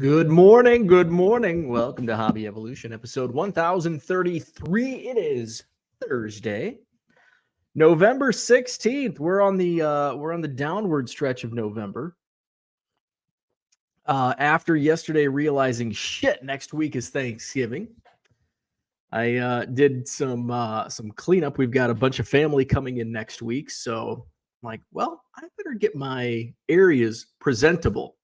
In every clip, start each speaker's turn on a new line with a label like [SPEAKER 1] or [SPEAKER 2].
[SPEAKER 1] Good morning. Good morning. Welcome to Hobby Evolution, episode 1033. It is Thursday, November 16th. We're on the downward stretch of November. After yesterday realizing shit, next week is Thanksgiving. I did some cleanup. We've got a bunch of family coming in next week, so I'm like, well, I better get my areas presentable.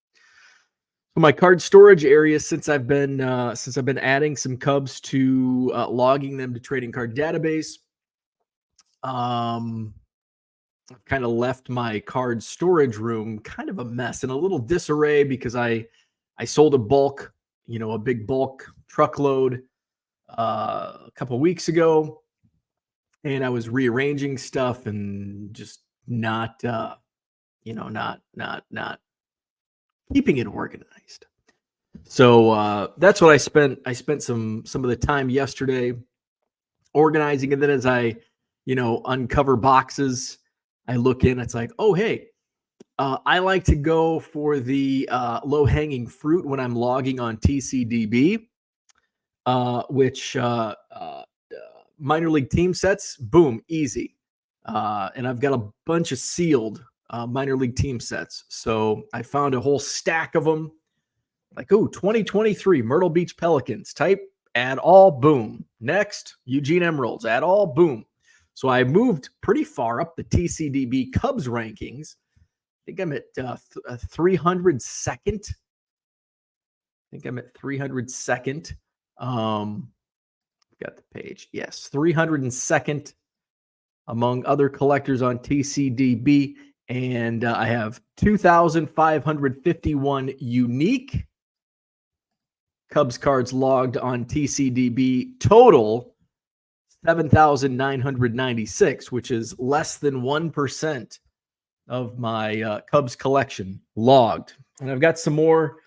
[SPEAKER 1] My card storage area, since I've been adding some cubs to logging them to trading card database, I've kind of left my card storage room kind of a mess and a little disarray because I sold a big bulk truckload a couple weeks ago, and I was rearranging stuff and just not keeping it organized. So that's what I spent. I spent some of the time yesterday organizing, and then as I, uncover boxes, I look in. It's like, oh hey, I like to go for the low hanging fruit when I'm logging on TCDB, which minor league team sets. Boom, easy. And I've got a bunch of sealed minor league team sets. So I found a whole stack of them. Like, 2023 Myrtle Beach Pelicans, type, add all, boom. Next, Eugene Emeralds, add all, boom. So I moved pretty far up the TCDB Cubs rankings. I think I'm at 302nd. Got the page. Yes, 302nd among other collectors on TCDB. And I have 2,551 unique Cubs cards logged on TCDB. Total 7,996, which is less than 1% of my Cubs collection logged. And I've got some more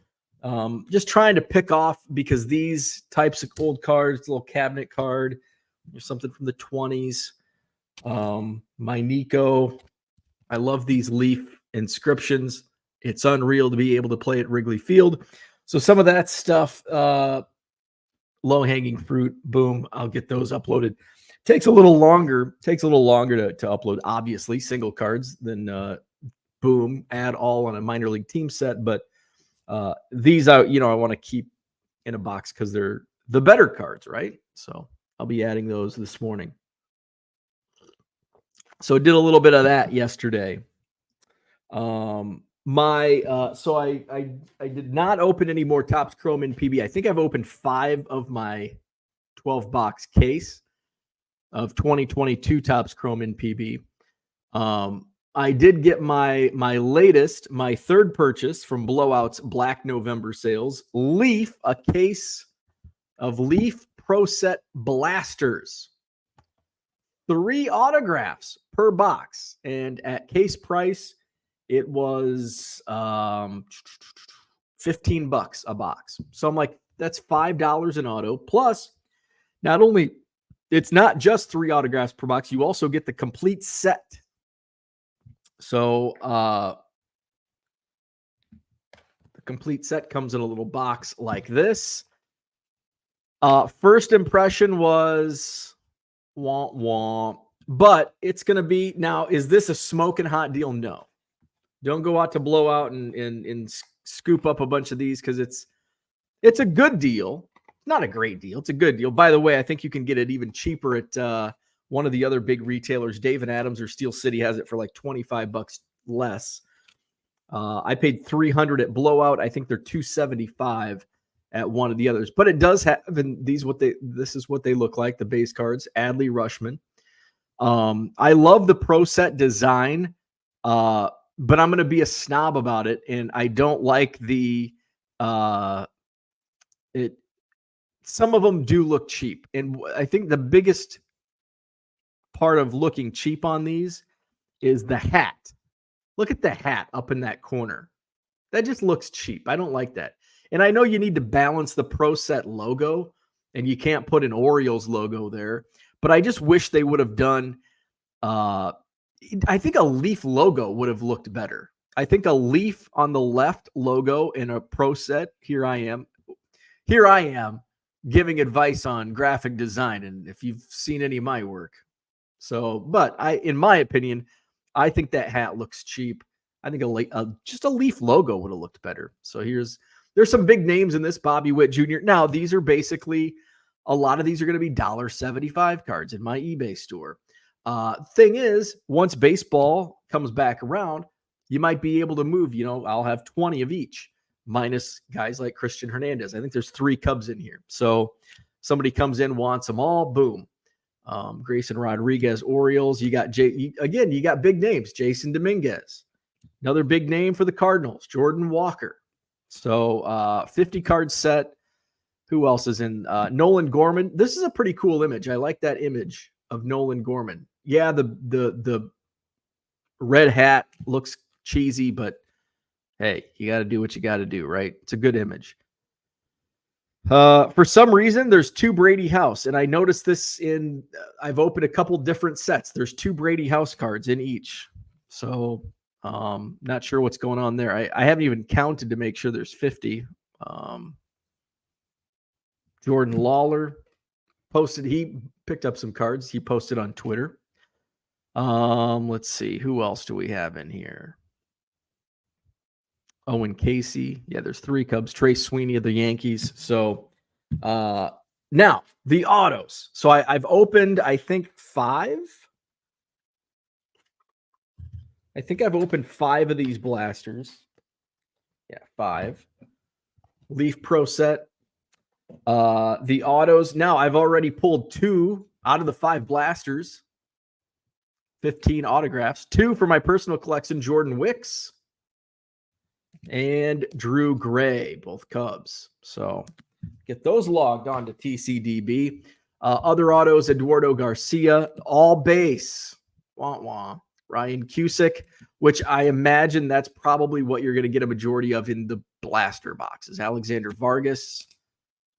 [SPEAKER 1] just trying to pick off, because these types of old cards, little cabinet card, or something from the 20s. My Nico. I love these leaf inscriptions. It's unreal to be able to play at Wrigley Field. So some of that stuff, low-hanging fruit, boom, I'll get those uploaded. Takes a little longer to upload, obviously, single cards than boom, add all on a minor league team set. But these I want to keep in a box because they're the better cards, right? So I'll be adding those this morning. So did a little bit of that yesterday. So I did not open any more Topps Chrome in PB. I think I've opened 5 of my 12-box case of 2022 Topps Chrome in PB. I did get my third purchase from Blowout's Black November sales, Leaf, a case of Leaf Pro Set Blasters. 3 autographs per box, and at case price, it was $15 a box. So I'm like, that's $5 an auto. Plus, not only, it's not just 3 autographs per box, you also get the complete set. So the complete set comes in a little box like this. First impression was womp womp, but it's going to be, now, is this a smoking hot deal? No. Don't go out to Blowout and scoop up a bunch of these, because it's a good deal. Not a great deal. It's a good deal. By the way, I think you can get it even cheaper at one of the other big retailers. Dave & Adams or Steel City has it for like $25 less. I paid $300 at Blowout. I think they're $275 at one of the others. But it does have, and this is what they look like, the base cards. Adley Rutschman. I love the Pro Set design, but I'm going to be a snob about it, and I don't like the some of them do look cheap. And I think the biggest part of looking cheap on these is the hat. Look at the hat up in that corner. That just looks cheap. I don't like that. And I know you need to balance the Pro Set logo, and you can't put an Orioles logo there, but I just wish they would have done I think a Leaf logo would have looked better. I think a leaf on the left logo in a pro set. Here I am giving advice on graphic design. And if you've seen any of my work, but in my opinion, I think that hat looks cheap. I think just a leaf logo would have looked better. So there's some big names in this. Bobby Witt Jr. Now, these are basically, a lot of these are going to be $1.75 cards in my eBay store. Thing is, once baseball comes back around, you might be able to move, I'll have 20 of each, minus guys like Christian Hernandez. I think there's 3 Cubs in here. So somebody comes in, wants them all, boom. Grayson Rodriguez, Orioles. You got you got big names. Jason Dominguez, another big name for the Cardinals. Jordan Walker. So 50 card set. Who else is in? Nolan Gorman. This is a pretty cool image. I like that image of Nolan Gorman. Yeah, the red hat looks cheesy, but hey, you got to do what you got to do, right? It's a good image. For some reason, there's 2 Brady House, and I noticed this I've opened a couple different sets. There's 2 Brady House cards in each. So, not sure what's going on there. I haven't even counted to make sure there's 50. Jordan Lawler he picked up some cards. He posted on Twitter. Let's see. Who else do we have in here? Owen Casey. Yeah, there's 3 Cubs. Trace Sweeney of the Yankees. So now the autos. So I've opened, I think, 5. I think I've opened 5 of these blasters. Yeah, 5. Leaf Pro set. The autos. Now I've already pulled 2 out of the 5 blasters. 15 autographs. 2 for my personal collection, Jordan Wicks and Drew Gray, both Cubs. So get those logged on to TCDB. Other autos, Eduardo Garcia, all base. Wah, wah. Ryan Cusick, which I imagine that's probably what you're going to get a majority of in the blaster boxes. Alexander Vargas,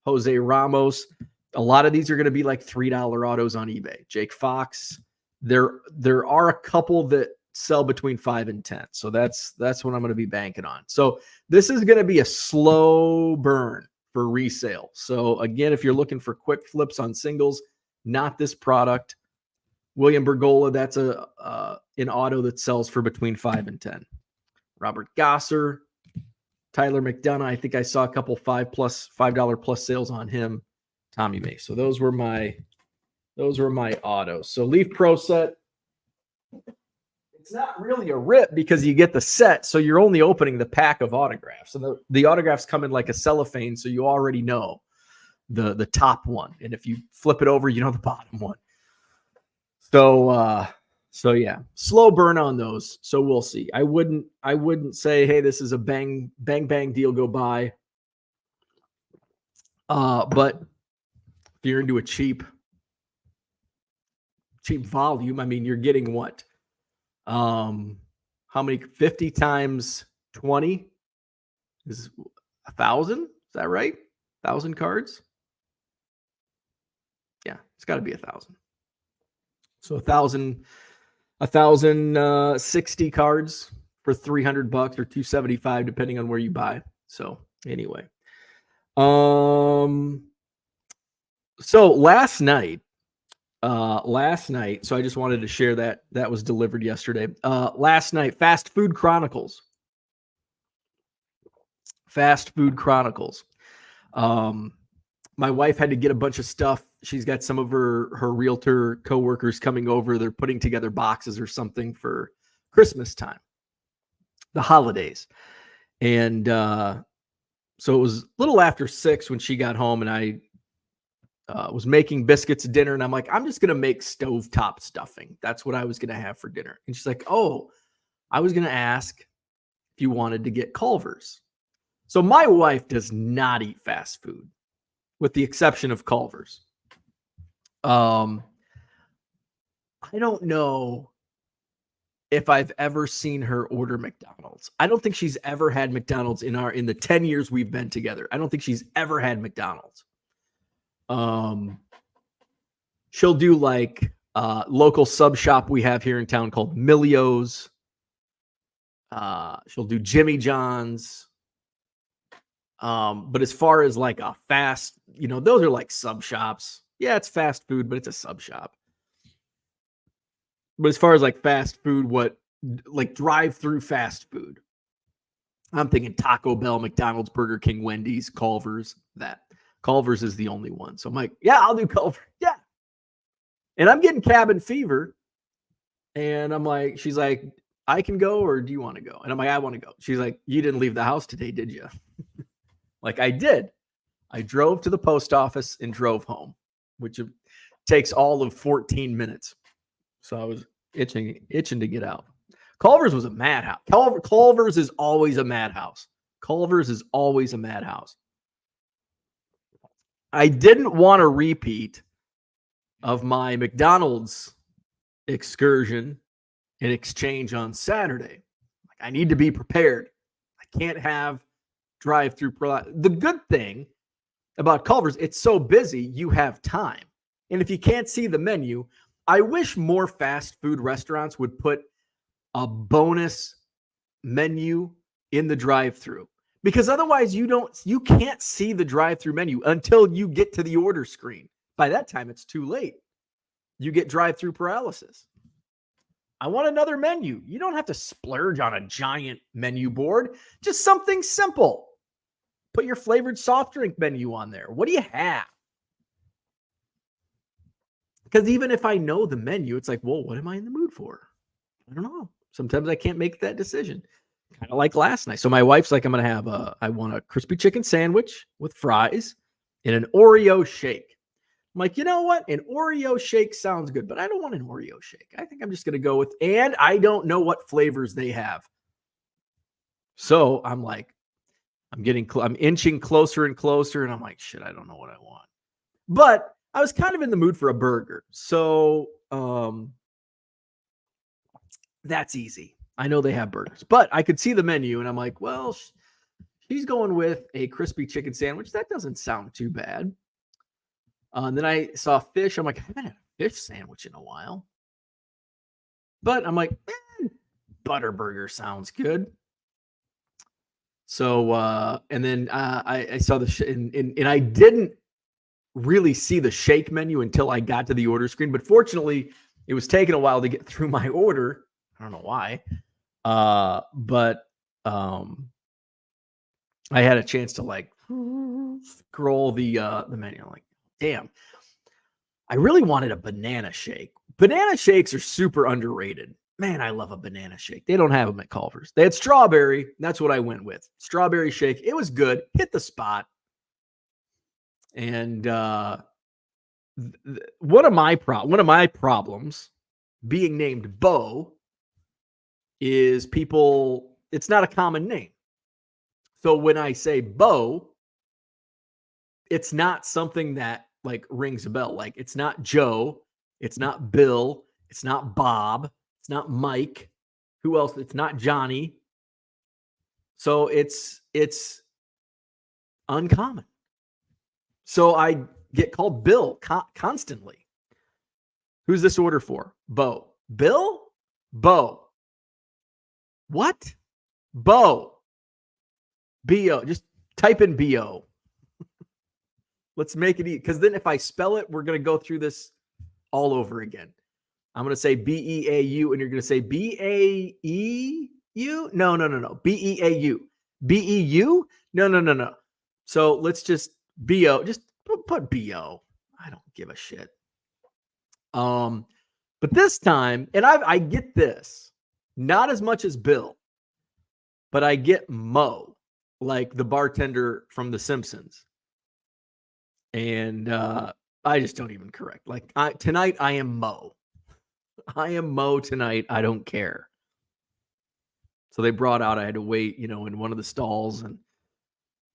[SPEAKER 1] Jose Ramos. A lot of these are going to be like $3 autos on eBay. Jake Fox. There are a couple that sell between 5 and 10. So that's what I'm going to be banking on. So this is going to be a slow burn for resale. So again, if you're looking for quick flips on singles, not this product. William Bergola, that's an auto that sells for between 5 and 10. Robert Gosser, Tyler McDonough. I think I saw a couple $5 plus sales on him. Tommy May. So those were my autos. So Leaf Pro set. It's not really a rip because you get the set, so you're only opening the pack of autographs. And the autographs come in like a cellophane, so you already know the top one. And if you flip it over, you know the bottom one. So yeah, slow burn on those. So we'll see. I wouldn't say, hey, this is a bang deal, go buy. But if you're into a cheap volume, I mean, you're getting what? How many? 50 times 20 is 1,000. Is that right? 1,000 cards. Yeah, it's got to be 1,000. So 1,060 cards for $300 or $275, depending on where you buy. So anyway, so last night, so I just wanted to share that was delivered yesterday. Last night, Fast Food Chronicles. My wife had to get a bunch of stuff. She's got some of her realtor coworkers coming over. They're putting together boxes or something for Christmas time, the holidays. And so it was a little after 6 when she got home, and I was making biscuits at dinner, and I'm like, I'm just going to make stovetop stuffing. That's what I was going to have for dinner. And she's like, oh, I was going to ask if you wanted to get Culver's. So my wife does not eat fast food, with the exception of Culver's. I don't know if I've ever seen her order McDonald's. I don't think she's ever had McDonald's in the 10 years we've been together. I don't think she's ever had McDonald's. She'll do like local sub shop we have here in town called Milio's. She'll do Jimmy John's. But as far as like a fast, those are like sub shops. Yeah, it's fast food, but it's a sub shop. But as far as like fast food, like drive-through fast food, I'm thinking Taco Bell, McDonald's, Burger King, Wendy's, Culver's. That Culver's is the only one. So I'm like, yeah, I'll do Culver. Yeah. And I'm getting cabin fever. And I'm like, she's like, I can go, or do you want to go? And I'm like, I want to go. She's like, you didn't leave the house today, did you? Like, I did. I drove to the post office and drove home, which takes all of 14 minutes. So I was itching to get out. Culver's was a madhouse. Culver's is always a madhouse. Culver's is always a madhouse. I didn't want a repeat of my McDonald's excursion and exchange on Saturday. Like, I need to be prepared. I can't have drive-through. The good thing about Culver's, it's so busy, you have time. And if you can't see the menu, I wish more fast food restaurants would put a bonus menu in the drive-through, because otherwise you can't see the drive-through menu until you get to the order screen. By that time, it's too late. You get drive-through paralysis. I want another menu. You don't have to splurge on a giant menu board. Just something simple. Put your flavored soft drink menu on there. What do you have? Because even if I know the menu, it's like, well, what am I in the mood for? I don't know. Sometimes I can't make that decision. Kind of like last night. So my wife's like, I want a crispy chicken sandwich with fries and an Oreo shake. I'm like, you know what? An Oreo shake sounds good, but I don't want an Oreo shake. I think I'm just going to go with, and I don't know what flavors they have. So I'm like, I'm inching closer and closer, and I'm like, shit, I don't know what I want. But I was kind of in the mood for a burger. So that's easy. I know they have burgers, but I could see the menu, and I'm like, well, she's going with a crispy chicken sandwich. That doesn't sound too bad. And then I saw fish. I'm like, I haven't had a fish sandwich in a while. But I'm like, Butterburger sounds good. So, and then I saw and I didn't really see the shake menu until I got to the order screen. But fortunately, it was taking a while to get through my order. I don't know why. But I had a chance to like scroll the menu. I'm like, damn, I really wanted a banana shake. Banana shakes are super underrated. Man, I love a banana shake. They don't have them at Culver's. They had strawberry. That's what I went with. Strawberry shake. It was good. Hit the spot. And one of my problems being named Bo is people, it's not a common name. So when I say Bo, it's not something that like rings a bell. Like, it's not Joe, it's not Bill, it's not Bob, it's not Mike. Who else? It's not Johnny. So it's uncommon. So I get called Bill constantly. Who's this order for? Bo. Bill? Bo. What? Bo. B-O. Just type in B-O. Let's make it easy. Because then if I spell it, we're going to go through this all over again. I'm going to say B-E-A-U, and you're going to say B-A-E-U? No. B-E-A-U. B-E-U? No. So let's just B-O. Just put B-O. I don't give a shit. But this time, and I get this, not as much as Bill, but I get Mo, like the bartender from The Simpsons. And I just don't even correct. Like, tonight I am Mo. I am Mo tonight. I don't care. So they brought out, I had to wait, in one of the stalls, and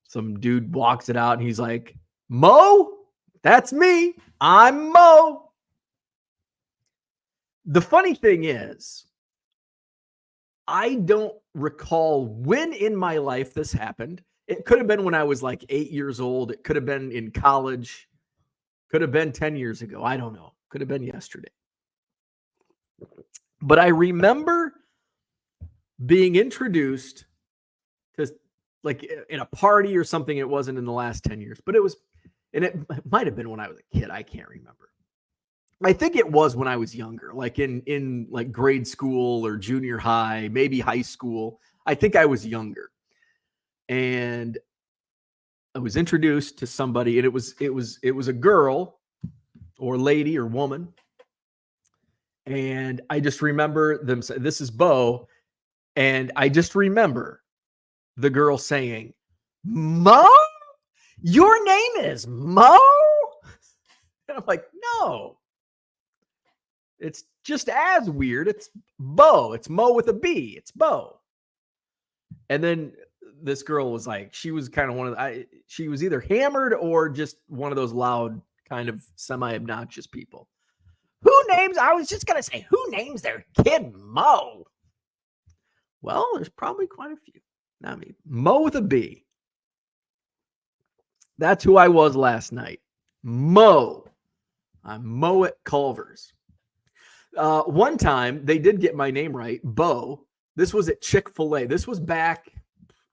[SPEAKER 1] some dude walks it out and he's like, Mo? That's me. I'm Mo. The funny thing is, I don't recall when in my life this happened. It could have been when I was like 8 years old. It could have been in college. Could have been 10 years ago. I don't know. Could have been yesterday. But I remember being introduced to, like, in a party or something. It wasn't in the last 10 years, but it was, and it might have been when I was a kid. I can't remember. I think it was when I was younger, like in like grade school or junior high, maybe high school. I think I was younger. And I was introduced to somebody, and it was a girl or lady or woman. And I just remember them saying, "This is Bo." And I just remember the girl saying, "Mo? Your name is Mo?" And I'm like, "No. It's just as weird. It's Bo. It's Mo with a B. It's Bo." And then this girl was like, she was kind of one of the, she was either hammered or just one of those loud, kind of semi-obnoxious people. I was just going to say, who names their kid Mo? Well, there's probably quite a few. Not me. Mo with a B. That's who I was last night. Mo. I'm Mo at Culver's. One time, they did get my name right, Bo. This was at Chick-fil-A. This was back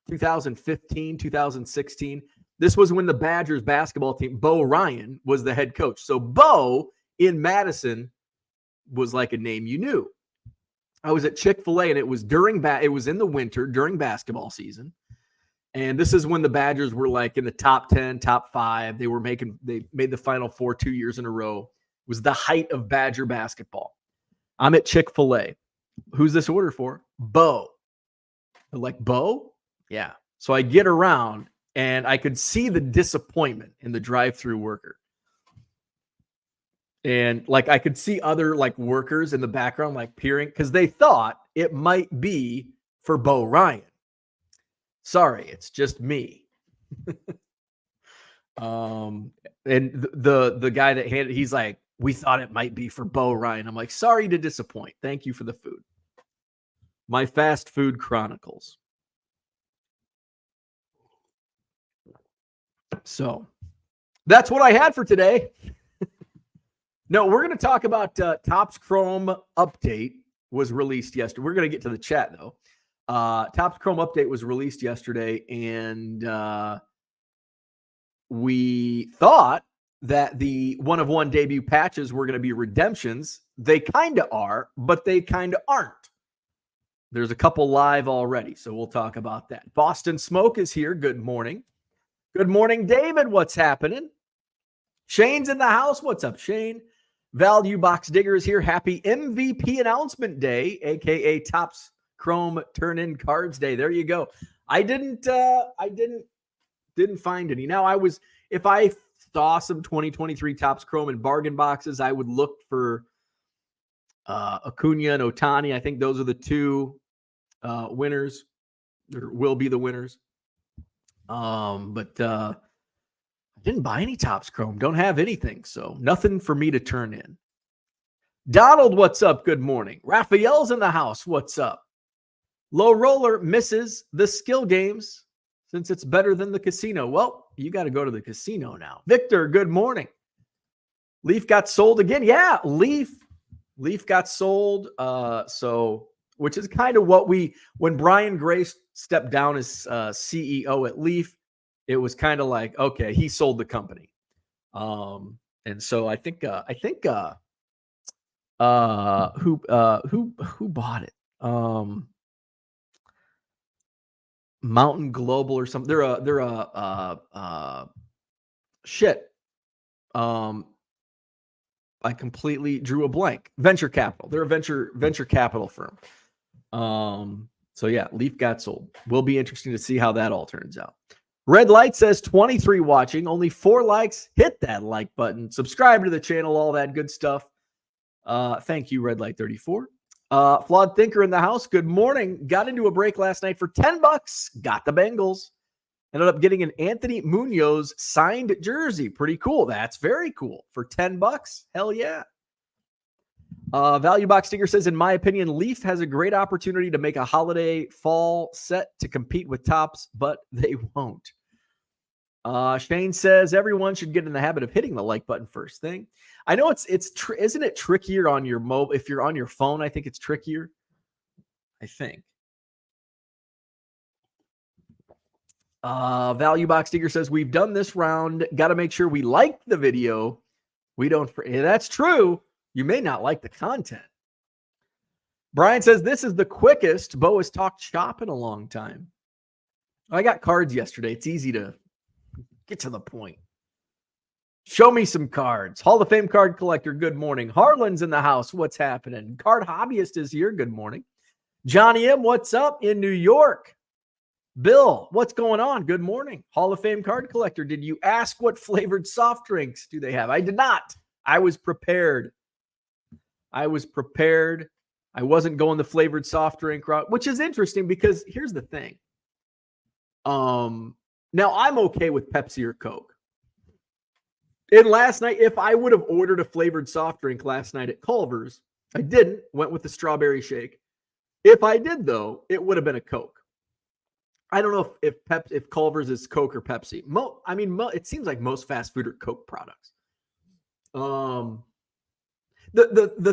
[SPEAKER 1] 2015, 2016. This was when the Badgers basketball team, Bo Ryan, was the head coach. So Bo in Madison was like a name you knew. I was at Chick-fil-A, and it was it was in the winter during basketball season. And this is when the Badgers were like in the top 10, top 5. They made the Final Four 2 years in a row. It was the height of Badger basketball. I'm at Chick-fil-A. Who's this order for? Bo. They're like, Bo? Yeah. So I get around, and I could see the disappointment in the drive-through worker. And like I could see other like workers in the background like peering because they thought it might be for Bo Ryan. Sorry, it's just me. And the guy that handed, he's like, "We thought it might be for Bo Ryan." I'm like, "Sorry to disappoint. Thank you for the food." My fast food chronicles. So that's what I had for today. No, we're going to talk about Topps Chrome update was released yesterday. We're going to get to the chat, though. Topps Chrome update was released yesterday, and we thought that the one-of-one debut patches were going to be redemptions. They kind of are, but they kind of aren't. There's a couple live already, so we'll talk about that. Boston Smoke is here. Good morning. Good morning, David. What's happening? Shane's in the house. What's up, Shane? Value Box Digger is here. Happy MVP announcement day, aka Topps Chrome turn-in cards day. There you go. I didn't find any. Now if I saw some 2023 Topps Chrome in bargain boxes, I would look for Acuna and Ohtani. I think those are the two winners, or will be the winners. But I didn't buy any Topps Chrome. Don't have anything. So nothing for me to turn in. Donald, what's up? Good morning. Raphael's in the house. What's up? Low Roller misses the skill games since it's better than the casino. Well, you got to go to the casino now. Victor, good morning. Leaf got sold again. Yeah, Leaf got sold. So which is kind of what when Brian Gray stepped down as CEO at Leaf, it was kind of like, okay, he sold the company. And so I think who bought it? Mountain Global or something. They're a shit. I completely drew a blank. Venture capital. They're a venture capital firm. So yeah, Leaf got sold. Will be interesting to see how that all turns out. Red Light says 23 watching, only 4 likes. Hit that like button. Subscribe to the channel, all that good stuff. Thank you, Red Light 34. Flawed Thinker in the house. Good morning. Got into a break last night for $10. Got the Bengals. Ended up getting an Anthony Munoz signed jersey. Pretty cool. That's very cool. For $10. Hell yeah. Value Box Sticker says, in my opinion, Leaf has a great opportunity to make a holiday fall set to compete with Topps, but they won't. Shane says everyone should get in the habit of hitting the like button first thing. I know isn't it trickier on your mobile? If you're on your phone, I think it's trickier. I think. Value Box Digger says, we've done this round. Got to make sure we like the video. We don't. That's true. You may not like the content. Brian says, this is the quickest Bo has talked shop in a long time. I got cards yesterday. It's easy to get to the point. Show me some cards. Hall of Fame card collector, good morning. Harlan's in the house. What's happening? Card hobbyist is here. Good morning. Johnny M, what's up in New York? Bill, what's going on? Good morning. Hall of Fame card collector, did you ask what flavored soft drinks do they have? I did not. I was prepared. I wasn't going the flavored soft drink route, which is interesting because here's the thing. Now I'm okay with Pepsi or Coke. And last night, if I would have ordered a flavored soft drink last night at Culver's, I didn't, went with the strawberry shake. If I did, though, it would have been a Coke. I don't know if Culver's is Coke or Pepsi. It seems like most fast food are Coke products. The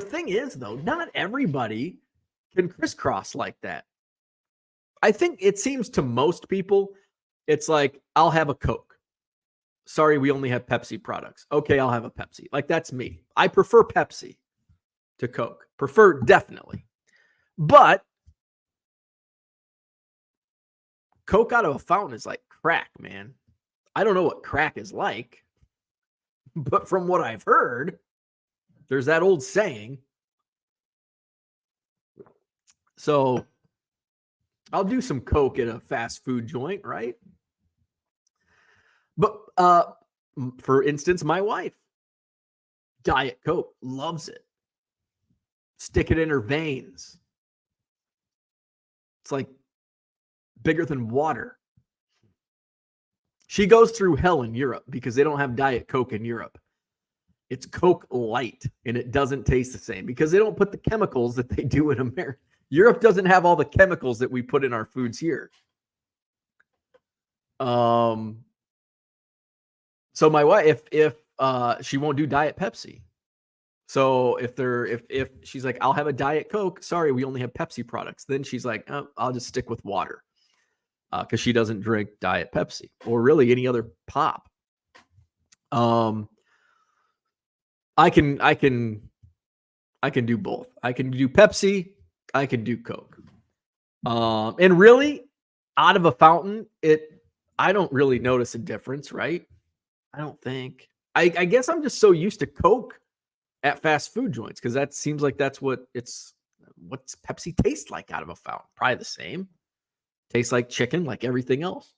[SPEAKER 1] thing is, though, not everybody can crisscross like that. I think it seems to most people, it's like, I'll have a Coke. Sorry, we only have Pepsi products. Okay, I'll have a Pepsi. Like, that's me. I prefer Pepsi to Coke. Prefer, definitely. But Coke out of a fountain is like crack, man. I don't know what crack is like, but from what I've heard, there's that old saying. So I'll do some Coke at a fast food joint, right? But for instance, my wife, Diet Coke, loves it. Stick it in her veins. It's like bigger than water. She goes through hell in Europe because they don't have Diet Coke in Europe. It's Coke Light, and it doesn't taste the same because they don't put the chemicals that they do in America. Europe doesn't have all the chemicals that we put in our foods here. So my wife, if she won't do Diet Pepsi. So if she's like, I'll have a Diet Coke. Sorry, we only have Pepsi products. Then she's like, oh, I'll just stick with water. Because she doesn't drink Diet Pepsi or really any other pop. I can do both. I can do Pepsi. I can do Coke. And really, out of a fountain, I don't really notice a difference, right? I don't think. I guess I'm just so used to Coke at fast food joints because that seems like that's what's Pepsi tastes like out of a fountain. Probably the same. Tastes like chicken, like everything else.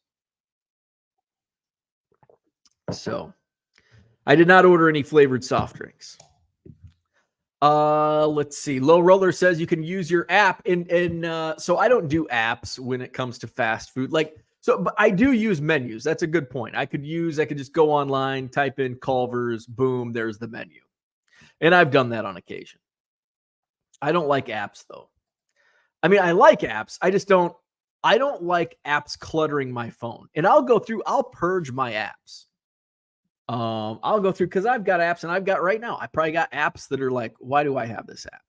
[SPEAKER 1] So I did not order any flavored soft drinks. Let's see. Low Roller says you can use your app so I don't do apps when it comes to fast food. But I do use menus. That's a good point. I could just go online, type in Culver's, boom, there's the menu. And I've done that on occasion. I don't like apps though. I mean, I like apps. I don't like apps cluttering my phone. And I'll purge my apps. I'll go through because I've got apps and I've got right now. I probably got apps that are like, why do I have this app?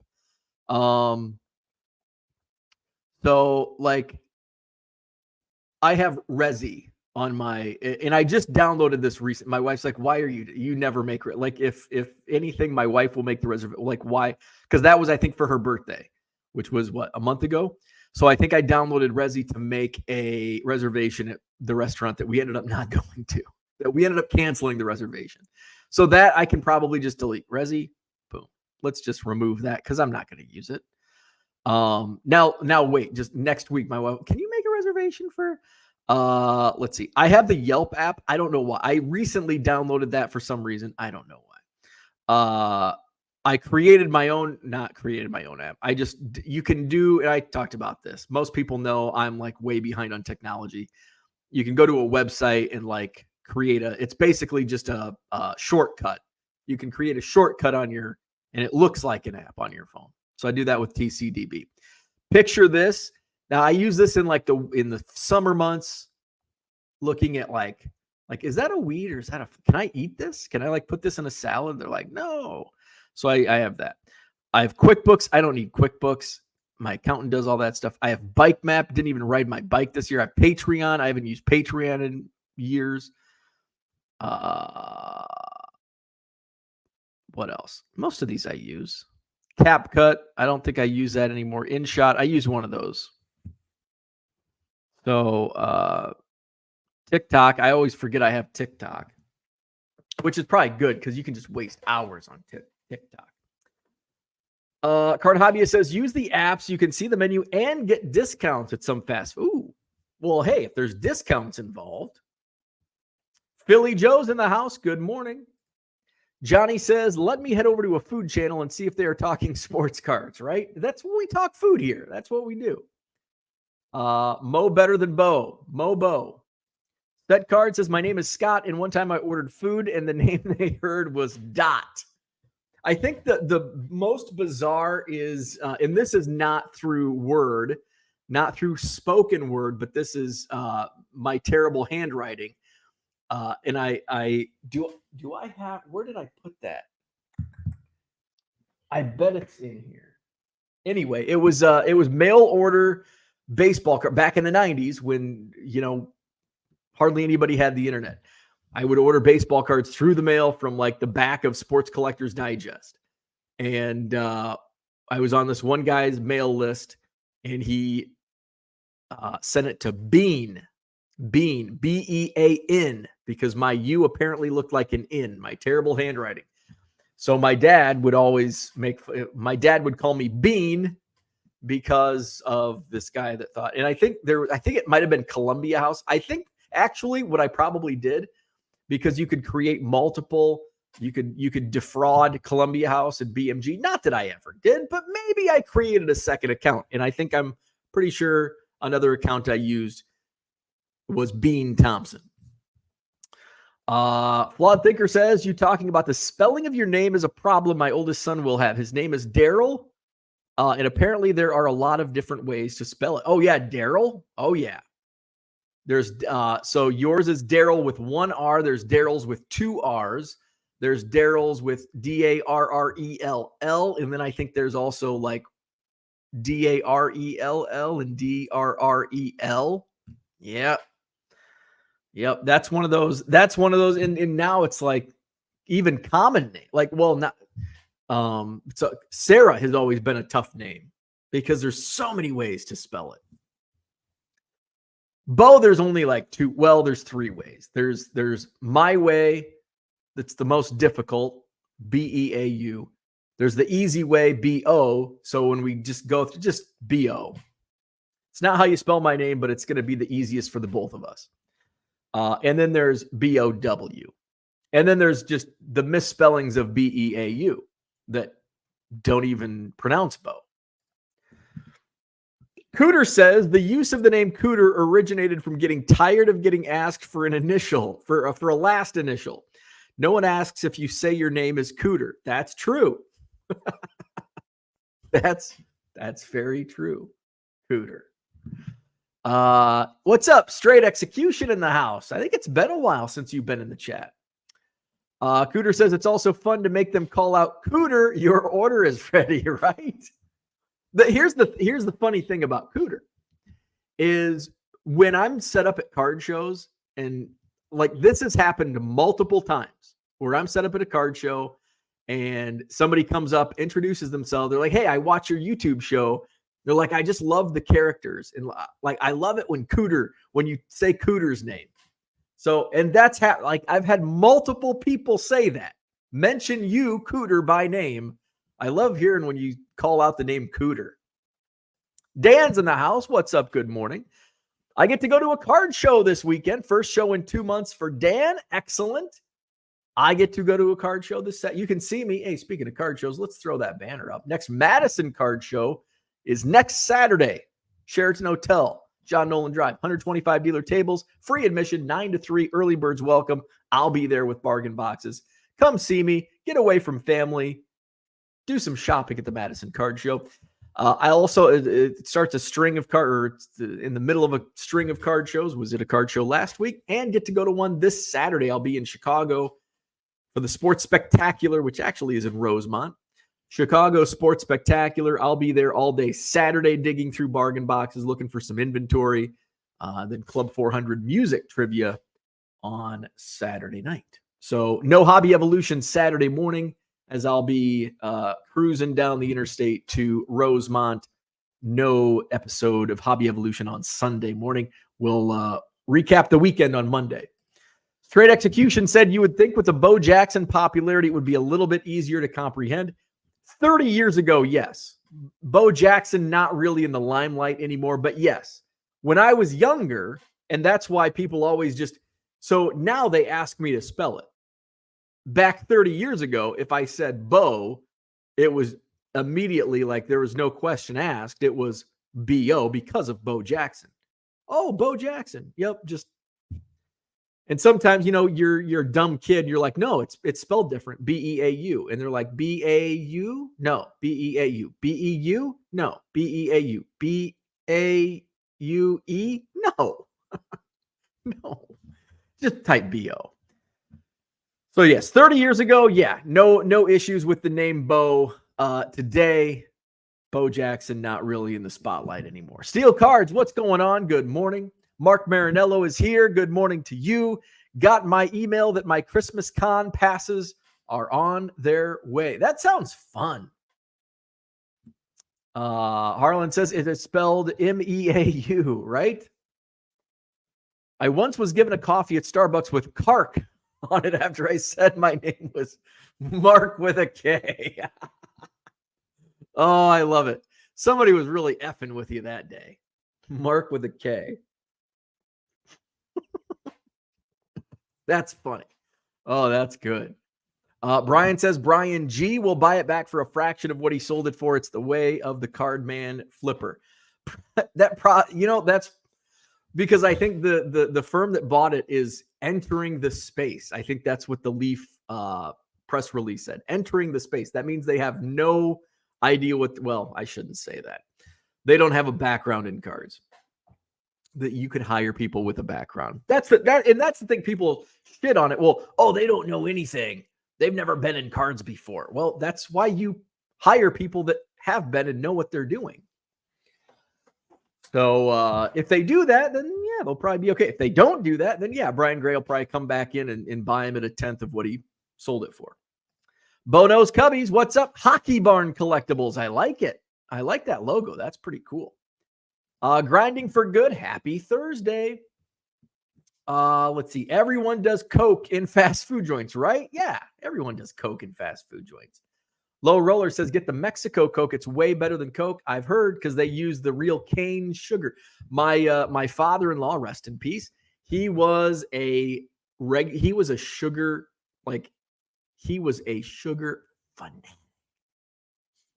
[SPEAKER 1] So like I have Resi on and I just downloaded this recent. My wife's like, why are you never make it? Like if anything, my wife will make the reservation. Like why? Because that was, I think, for her birthday, which was a month ago. So I think I downloaded Resi to make a reservation at the restaurant that we ended up not going to. That we ended up canceling the reservation. So that I can probably just delete Resi. Boom. Let's just remove that because I'm not going to use it. Now wait, just next week, my wife, can you make a reservation for, let's see. I have the Yelp app. I don't know why. I recently downloaded that for some reason. I don't know why. I not created my own app. You can do, and I talked about this. Most people know I'm like way behind on technology. You can go to a website and like it's basically just a shortcut. You can create a shortcut and it looks like an app on your phone. So I do that with TCDB. Picture this. Now I use this in the summer months, looking at like, is that a weed or can I eat this? Can I like put this in a salad? They're like, no. So I have that. I have QuickBooks. I don't need QuickBooks. My accountant does all that stuff. I have Bike Map. Didn't even ride my bike this year. I have Patreon. I haven't used Patreon in years. What else? Most of these I use. CapCut. I don't think I use that anymore. InShot. I use one of those. So TikTok. I always forget I have TikTok, which is probably good because you can just waste hours on TikTok. Card Hobbyist says, use the apps. You can see the menu and get discounts at some fast food. Ooh. Well, hey, if there's discounts involved. Philly Joe's in the house. Good morning. Johnny says, let me head over to a food channel and see if they are talking sports cards, right? That's when we talk food here. That's what we do. Mo better than Bo. Mo. That card says, my name is Scott, and one time I ordered food, and the name they heard was Dot. I think the most bizarre is, and this is not through word, not through spoken word, but this is my terrible handwriting. And I do I have, where did I put that? I bet it's in here. Anyway, it was mail order baseball card back in the 90s when, hardly anybody had the internet. I would order baseball cards through the mail from like the back of Sports Collectors Digest. And I was on this one guy's mail list, and he sent it to Bean, Bean, because my U apparently looked like an N, my terrible handwriting. So my dad would call me Bean because of this guy that thought, and I think it might have been Columbia House. I think actually what I probably did, because you could create multiple, you could defraud Columbia House and BMG. Not that I ever did, but maybe I created a second account. And I think I'm pretty sure another account I used was Bean Thompson. Flawed Thinker says, you talking about the spelling of your name is a problem my oldest son will have. His name is Daryl. And apparently there are a lot of different ways to spell it. Oh yeah, Daryl. Oh yeah. There's so yours is Daryl with one R. There's Daryl's with two R's. There's Daryl's with Darrell. And then I think there's also like Darrell and Drrel. Yeah. Yep. That's one of those. And now it's like even common name. Like, well, not so Sarah has always been a tough name because there's so many ways to spell it. Bo, there's only like two. Well, there's three ways. There's my way. That's the most difficult. Beau. There's the easy way. Bo. So when we just go through, just Bo. It's not how you spell my name, but it's going to be the easiest for the both of us. And then there's Bow. And then there's just the misspellings of Beau that don't even pronounce Bo. Cooter says the use of the name Cooter originated from getting tired of getting asked for an initial, for a last initial. No one asks if you say your name is Cooter. That's true. That's very true. Cooter. What's up? Straight Execution in the house. I think it's been a while since you've been in the chat. Cooter says it's also fun to make them call out, Cooter, your order is ready, right? Here's the funny thing about Cooter is when I'm set up at card shows, and like this has happened multiple times where I'm set up at a card show and somebody comes up, introduces themselves. They're like, hey, I watch your YouTube show. They're like, I just love the characters. And like, I love it when you say Cooter's name. So, and that's like, I've had multiple people say that. Mention you, Cooter, by name. I love hearing when you call out the name Cooter. Dan's in the house. What's up? Good morning. I get to go to a card show this weekend. First show in 2 months for Dan. Excellent. I get to go to a card show this set. You can see me. Hey, speaking of card shows, let's throw that banner up. Next Madison card show is next Saturday. Sheraton Hotel, John Nolan Drive, 125 dealer tables, free admission, 9 to 3, early birds welcome. I'll be there with bargain boxes. Come see me, get away from family, do some shopping at the Madison Card Show. I also, it starts a string of in the middle of a string of card shows. Was it a card show last week? And get to go to one this Saturday. I'll be in Chicago for the Sports Spectacular, which actually is in Rosemont, Chicago Sports Spectacular. I'll be there all day Saturday digging through bargain boxes, looking for some inventory. Then Club 400 music trivia on Saturday night. So no Hobby Evolution Saturday morning, as I'll be cruising down the interstate to Rosemont. No episode of Hobby Evolution on Sunday morning. We'll recap the weekend on Monday. Straight Execution said you would think with the Bo Jackson popularity, it would be a little bit easier to comprehend. 30 years ago, yes. Bo Jackson not really in the limelight anymore, but yes. When I was younger, and that's why people always just... So now they ask me to spell it. Back 30 years ago, if I said Bo, it was immediately like there was no question asked. It was B-O because of Bo Jackson. Oh, Bo Jackson. Yep, just... And sometimes, you're a dumb kid. You're like, no, it's spelled different. B-E-A-U. And they're like, B-A-U? No. B-E-A-U. B-E-U? No. B-E-A-U. B-A-U-E? No. No. Just type B-O. So yes, 30 years ago, yeah, no issues with the name Bo. Today, Bo Jackson not really in the spotlight anymore. Steel Cards, what's going on? Good morning. Mark Marinello is here. Good morning to you. Got my email that my Christmas con passes are on their way. That sounds fun. Harlan says it is spelled M-E-A-U, right? I once was given a coffee at Starbucks with Kark on it after I said my name was Mark with a K. Oh, I love it. Somebody was really effing with you that day. Mark with a K. That's funny. Oh, that's good. Brian says Brian G will buy it back for a fraction of what he sold it for. It's the way of the card man flipper. That's because I think the firm that bought it is entering the space. I think that's what the Leaf press release said. Entering the space. That means they have no idea well, I shouldn't say that. They don't have a background in cards. That you could hire people with a background. That's the thing. People shit on it. Well, they don't know anything. They've never been in cards before. Well, that's why you hire people that have been and know what they're doing. So if they do that, then yeah, they'll probably be okay. If they don't do that, then yeah, Brian Gray will probably come back in and buy him at 1/10 of what he sold it for. Bono's Cubbies, what's up? Hockey Barn Collectibles. I like it. I like that logo. That's pretty cool. Grinding for Good. Happy Thursday. Let's see. Everyone does Coke in fast food joints, right? Yeah, everyone does Coke in fast food joints. Low Roller says, get the Mexico Coke. It's way better than Coke. I've heard because they use the real cane sugar. My father-in-law, rest in peace, he was a sugar fanatic.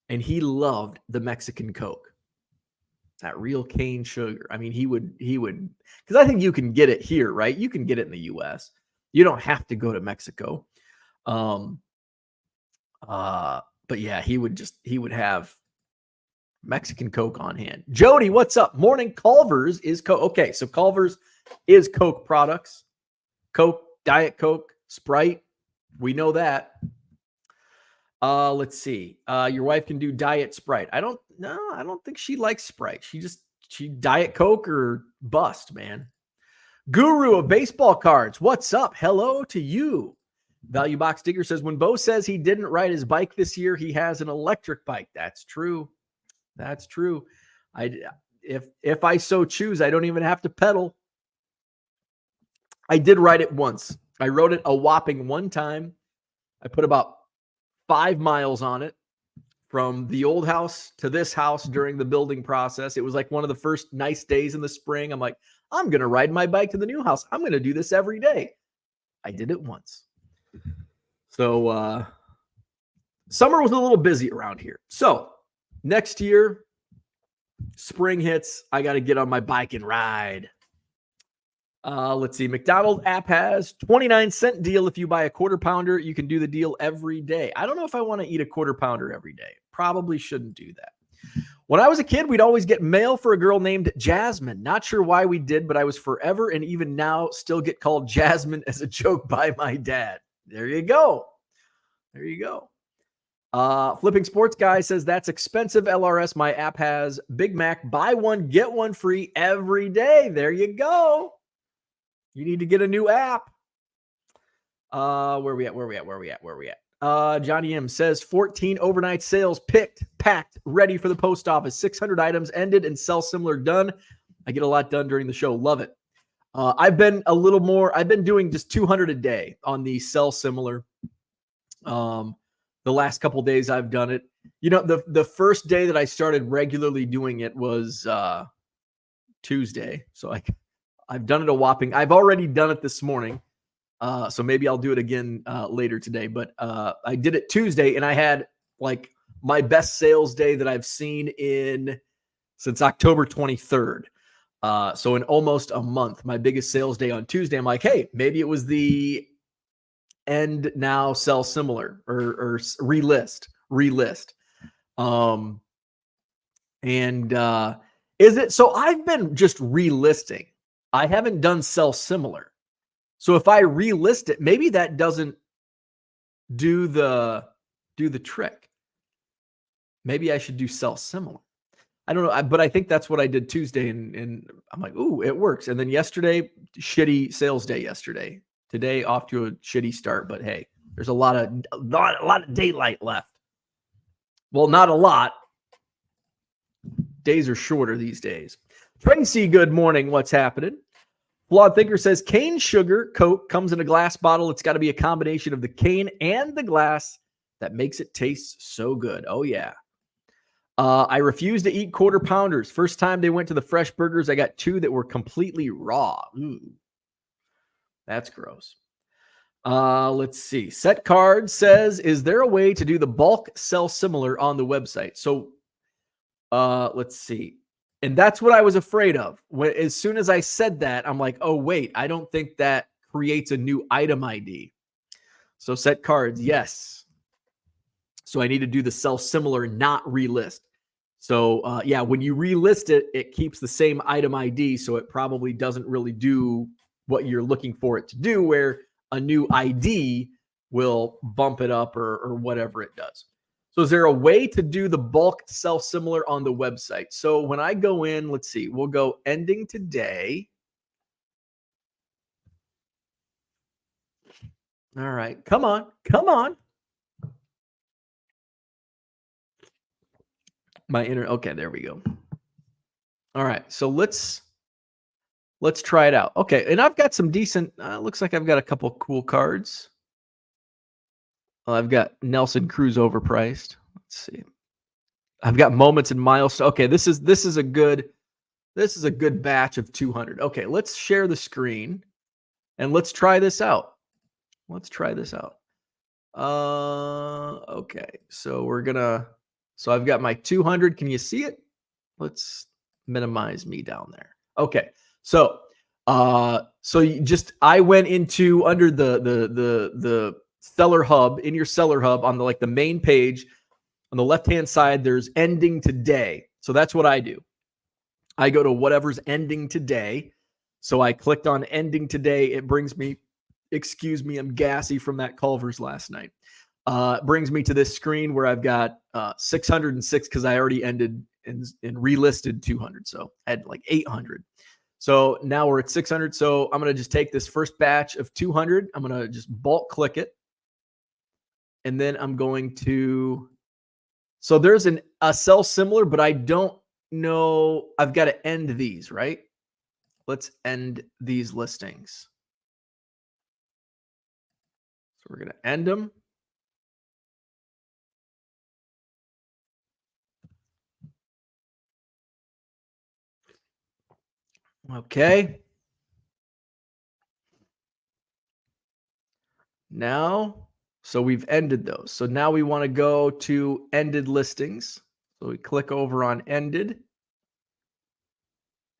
[SPEAKER 1] And he loved the Mexican Coke. That real cane sugar. I mean, he would, because I think you can get it here, right? You can get it in the U.S. You don't have to go to Mexico. But yeah, he would have Mexican Coke on hand. Jody, what's up? Morning. Culver's is Coke. Okay, so Culver's is Coke products. Coke, Diet Coke, Sprite. We know that. Let's see. Your wife can do Diet Sprite. I don't think she likes Sprite. She Diet Coke or bust, man. Guru of baseball cards. What's up? Hello to you. Value Box Digger says, when Bo says he didn't ride his bike this year, he has an electric bike. That's true. That's true. If I so choose, I don't even have to pedal. I did ride it once. I rode it a whopping one time. I put about 5 miles on it from the old house to this house during the building process. It was like one of the first nice days in the spring. I'm like, I'm going to ride my bike to the new house. I'm going to do this every day. I did it once. So summer was a little busy around here. So next year, spring hits, I got to get on my bike and ride. Let's see. McDonald's app has 29-cent deal. If you buy a quarter pounder, you can do the deal every day. I don't know if I want to eat a quarter pounder every day. Probably shouldn't do that. When I was a kid, we'd always get mail for a girl named Jasmine. Not sure why we did, but I was forever and even now still get called Jasmine as a joke by my dad. There you go. There you go. Flipping Sports Guy says that's expensive LRS. My app has Big Mac, buy one, get one free every day. There you go. You need to get a new app. Where we at? Johnny M says 14 overnight sales picked, packed, ready for the post office. 600 items ended and sell similar done. I get a lot done during the show. Love it. I've been doing just 200 a day on the sell similar. The last couple of days I've done it. You know, the first day that I started regularly doing it was Tuesday. So I've done it a whopping. I've already done it this morning. So maybe I'll do it again later today. But I did it Tuesday, and I had like my best sales day that I've seen since October 23rd. So in almost a month, my biggest sales day on Tuesday. I'm like, hey, maybe it was the end now sell similar or relist. Is it so? I've been just relisting. I haven't done sell similar. So if I relist it, maybe that doesn't do the trick. Maybe I should do sell similar. I don't know, but I think that's what I did Tuesday, and I'm like, ooh, it works. And then yesterday, shitty sales day yesterday. Today, off to a shitty start, but hey, there's a lot of daylight left. Well, not a lot. Days are shorter these days. Tracy, good morning. What's happening? Flawed Thinker says cane sugar Coke comes in a glass bottle. It's got to be a combination of the cane and the glass that makes it taste so good. Oh, yeah. I refuse to eat quarter pounders. First time they went to the fresh burgers, I got 2 that were completely raw. Ooh. That's gross. Let's see. Set Card says, is there a way to do the bulk sell similar on the website? So let's see. And that's what I was afraid of. As soon as I said that, I'm like, oh, wait, I don't think that creates a new item ID. So Set Cards, yes. So I need to do the sell similar, not relist. So yeah, when you relist it, it keeps the same item ID. So it probably doesn't really do what you're looking for it to do, where a new ID will bump it up or whatever it does. So is there a way to do the bulk sell similar on the website? So when I go in, let's see, we'll go ending today. All right, come on. Okay, there we go. All right, so let's try it out. Okay, and I've got some decent, looks like I've got a couple cool cards. I've got Nelson Cruz overpriced. Let's see. I've got moments and milestones. Okay, this is a good batch of 200. Okay, let's share the screen and let's try this out. Okay, so I've got my 200. Can you see it? Let's minimize me down there. Okay, so I went into under the seller hub, in your seller hub on the main page. On the left-hand side, there's ending today. So that's what I do. I go to whatever's ending today. So I clicked on ending today. It brings me, excuse me, I'm gassy from that Culver's last night. It brings me to this screen where I've got 606 because I already ended and relisted 200. So I had like 800. So now we're at 600. So I'm going to just take this first batch of 200. I'm going to just bulk click it. And then I'm going to, so there's a sell similar, but I don't know. I've got to end these, right? Let's end these listings. So we're going to end them. Okay. Now, so we've ended those. So now we want to go to ended listings. So we click over on ended.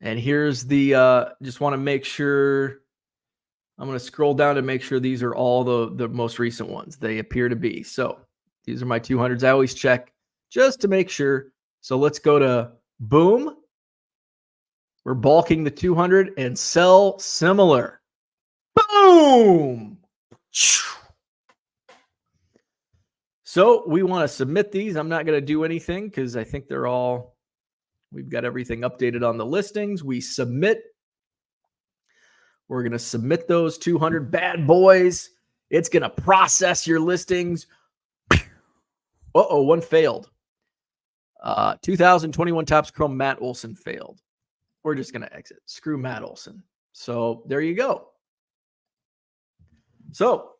[SPEAKER 1] And here's the, just want to make sure, I'm going to scroll down to make sure these are all the most recent ones. They appear to be. So these are my 200s. I always check just to make sure. So let's go to boom. We're bulking the 200 and sell similar. Boom. So we want to submit these. I'm not going to do anything because I think we've got everything updated on the listings. We submit. We're going to submit those 200 bad boys. It's going to process your listings. Uh-oh, one failed. 2021 Topps Chrome Matt Olson failed. We're just going to exit. Screw Matt Olson. So there you go. So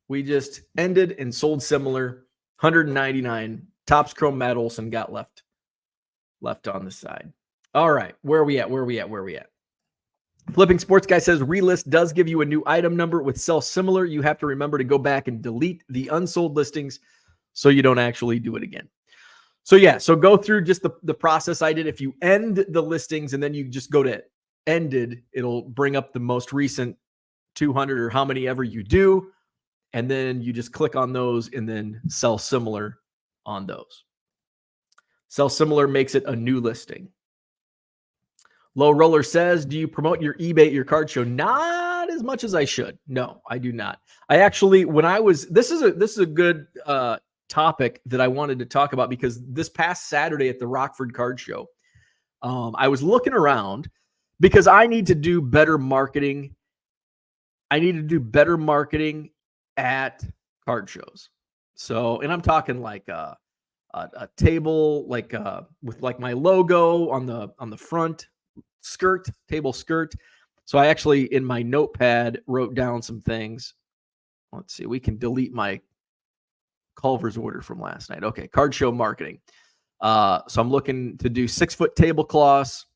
[SPEAKER 1] we just ended and sold similar. 199 Topps Chrome Matt Olson got left on the side. All right, where are we at? Flipping Sports Guy says relist does give you a new item number. With sell similar, you have to remember to go back and delete the unsold listings so you don't actually do it again. So go through just the process I did. If you end the listings and then you just go to ended, it'll bring up the most recent 200 or how many ever you do. And then you just click on those and then sell similar on those. Sell similar makes it a new listing. Low Roller says, do you promote your eBay at your card show? Not as much as I should. No, I do not. I actually, this is a good topic that I wanted to talk about because this past Saturday at the Rockford Card Show, I was looking around because I need to do better marketing. I need to do better marketing at card shows. So, and I'm talking like a table, like with like my logo on the front skirt, table skirt. So I actually in my notepad wrote down some things. Let's see, we can delete Culver's order from last night. Okay, card show marketing. So I'm looking to do 6-foot tablecloths,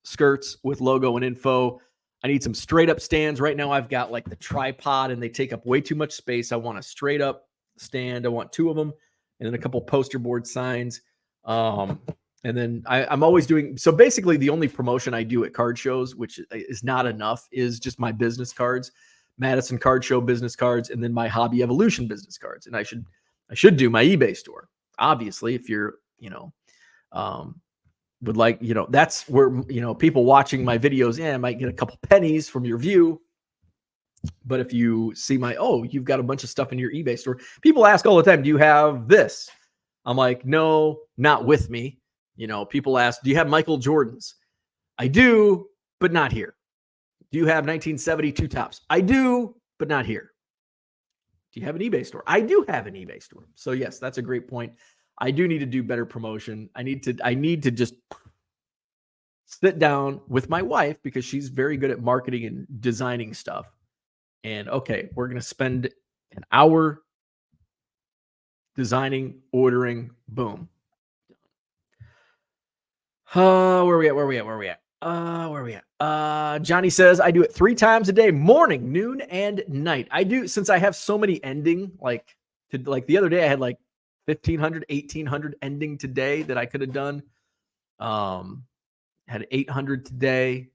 [SPEAKER 1] skirts with logo and info. I need some straight up stands. Right now I've got like the tripod and they take up way too much space. I want a straight up stand. I want 2 of them and then a couple poster board signs. And then I'm always doing, so basically the only promotion I do at card shows, which is not enough, is just my business cards, Madison Card Show business cards, and then my Hobby Evolution business cards. And I should do my eBay store. Obviously, if you're, would like, that's where, people watching my videos, I might get a couple pennies from your view. But if you see you've got a bunch of stuff in your eBay store. People ask all the time, do you have this? I'm like, no, not with me. People ask, do you have Michael Jordans? I do, but not here. Do you have 1972 Topps? I do, but not here. Do you have an eBay store? I do have an eBay store. So yes, that's a great point. I do need to do better promotion. I need to just sit down with my wife because she's very good at marketing and designing stuff. And okay, we're going to spend an hour designing, ordering, boom. Where are we at? Johnny says, I do it 3 times a day, morning, noon, and night. I do, since I have so many ending, like the other day, I had like 1,500, 1,800 ending today that I could have done. Had 800 today.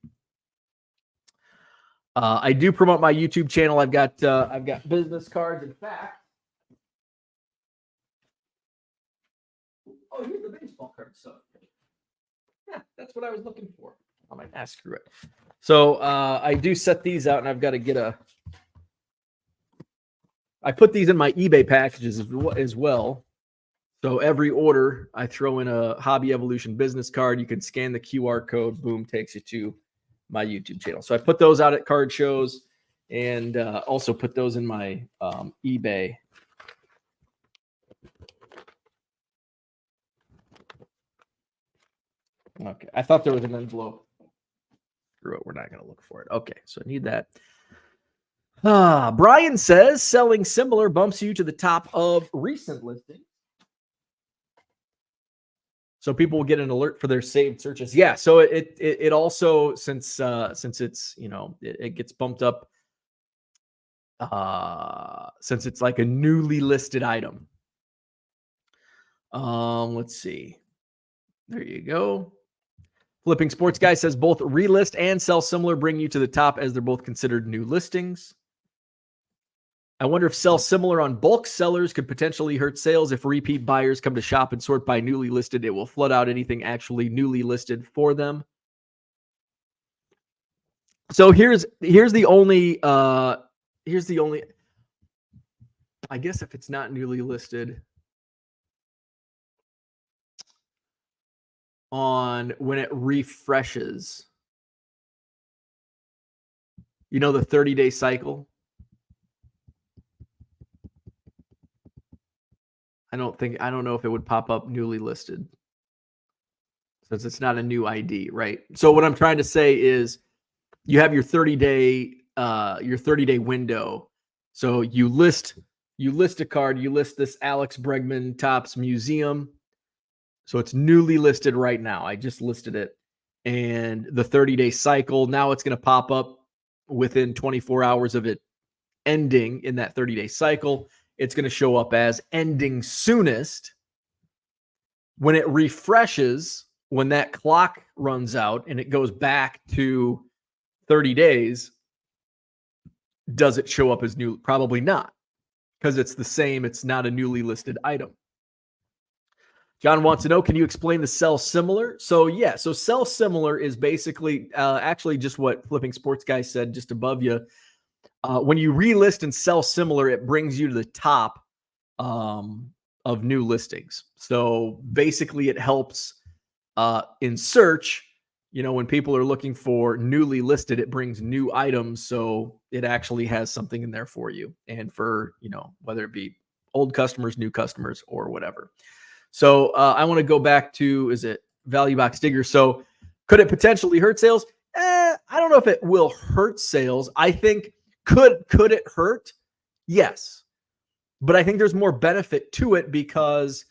[SPEAKER 1] I do promote my YouTube channel. I've got business cards. In fact, here's the baseball card stuff. Yeah, that's what I was looking for. I might ask screw it. So I do set these out, and I've got to get I put these in my eBay packages as well. So every order, I throw in a Hobby Evolution business card. You can scan the QR code. Boom, takes you to my YouTube channel. So I put those out at card shows, and also put those in my eBay. Okay, I thought there was an envelope. Screw it, we're not going to look for it. Okay, so I need that. Brian says, selling similar bumps you to the top of recent listings. So people will get an alert for their saved searches. Yeah, so it also, since it's, it gets bumped up since it's like a newly listed item. Let's see. There you go. Flipping Sports Guy says both relist and sell similar bring you to the top as they're both considered new listings. I wonder if sell similar on bulk sellers could potentially hurt sales. If repeat buyers come to shop and sort by newly listed, it will flood out anything actually newly listed for them. So here's the only I guess if it's not newly listed, on when it refreshes. You know, the 30-day cycle? I don't know if it would pop up newly listed since it's not a new ID, right? So what I'm trying to say is you have your 30-day window. So you list a card, you list this Alex Bregman Topps Museum. So it's newly listed right now. I just listed it. And the 30-day cycle, now it's going to pop up within 24 hours of it ending in that 30-day cycle. It's going to show up as ending soonest. When it refreshes, when that clock runs out and it goes back to 30 days, does it show up as new? Probably not, because it's the same. It's not a newly listed item. John wants to know, can you explain the sell similar? So yeah, so sell similar is basically actually just what Flipping Sports Guy said just above you. When you relist and sell similar, it brings you to the top of new listings. So basically it helps in search. You know, when people are looking for newly listed, it brings new items. So it actually has something in there for you. And for, you know, whether it be old customers, new customers, or whatever. So I want to go back to, is it Value Box Digger? So could it potentially hurt sales? I don't know if it will hurt sales. I think could it hurt? Yes. But I think there's more benefit to it because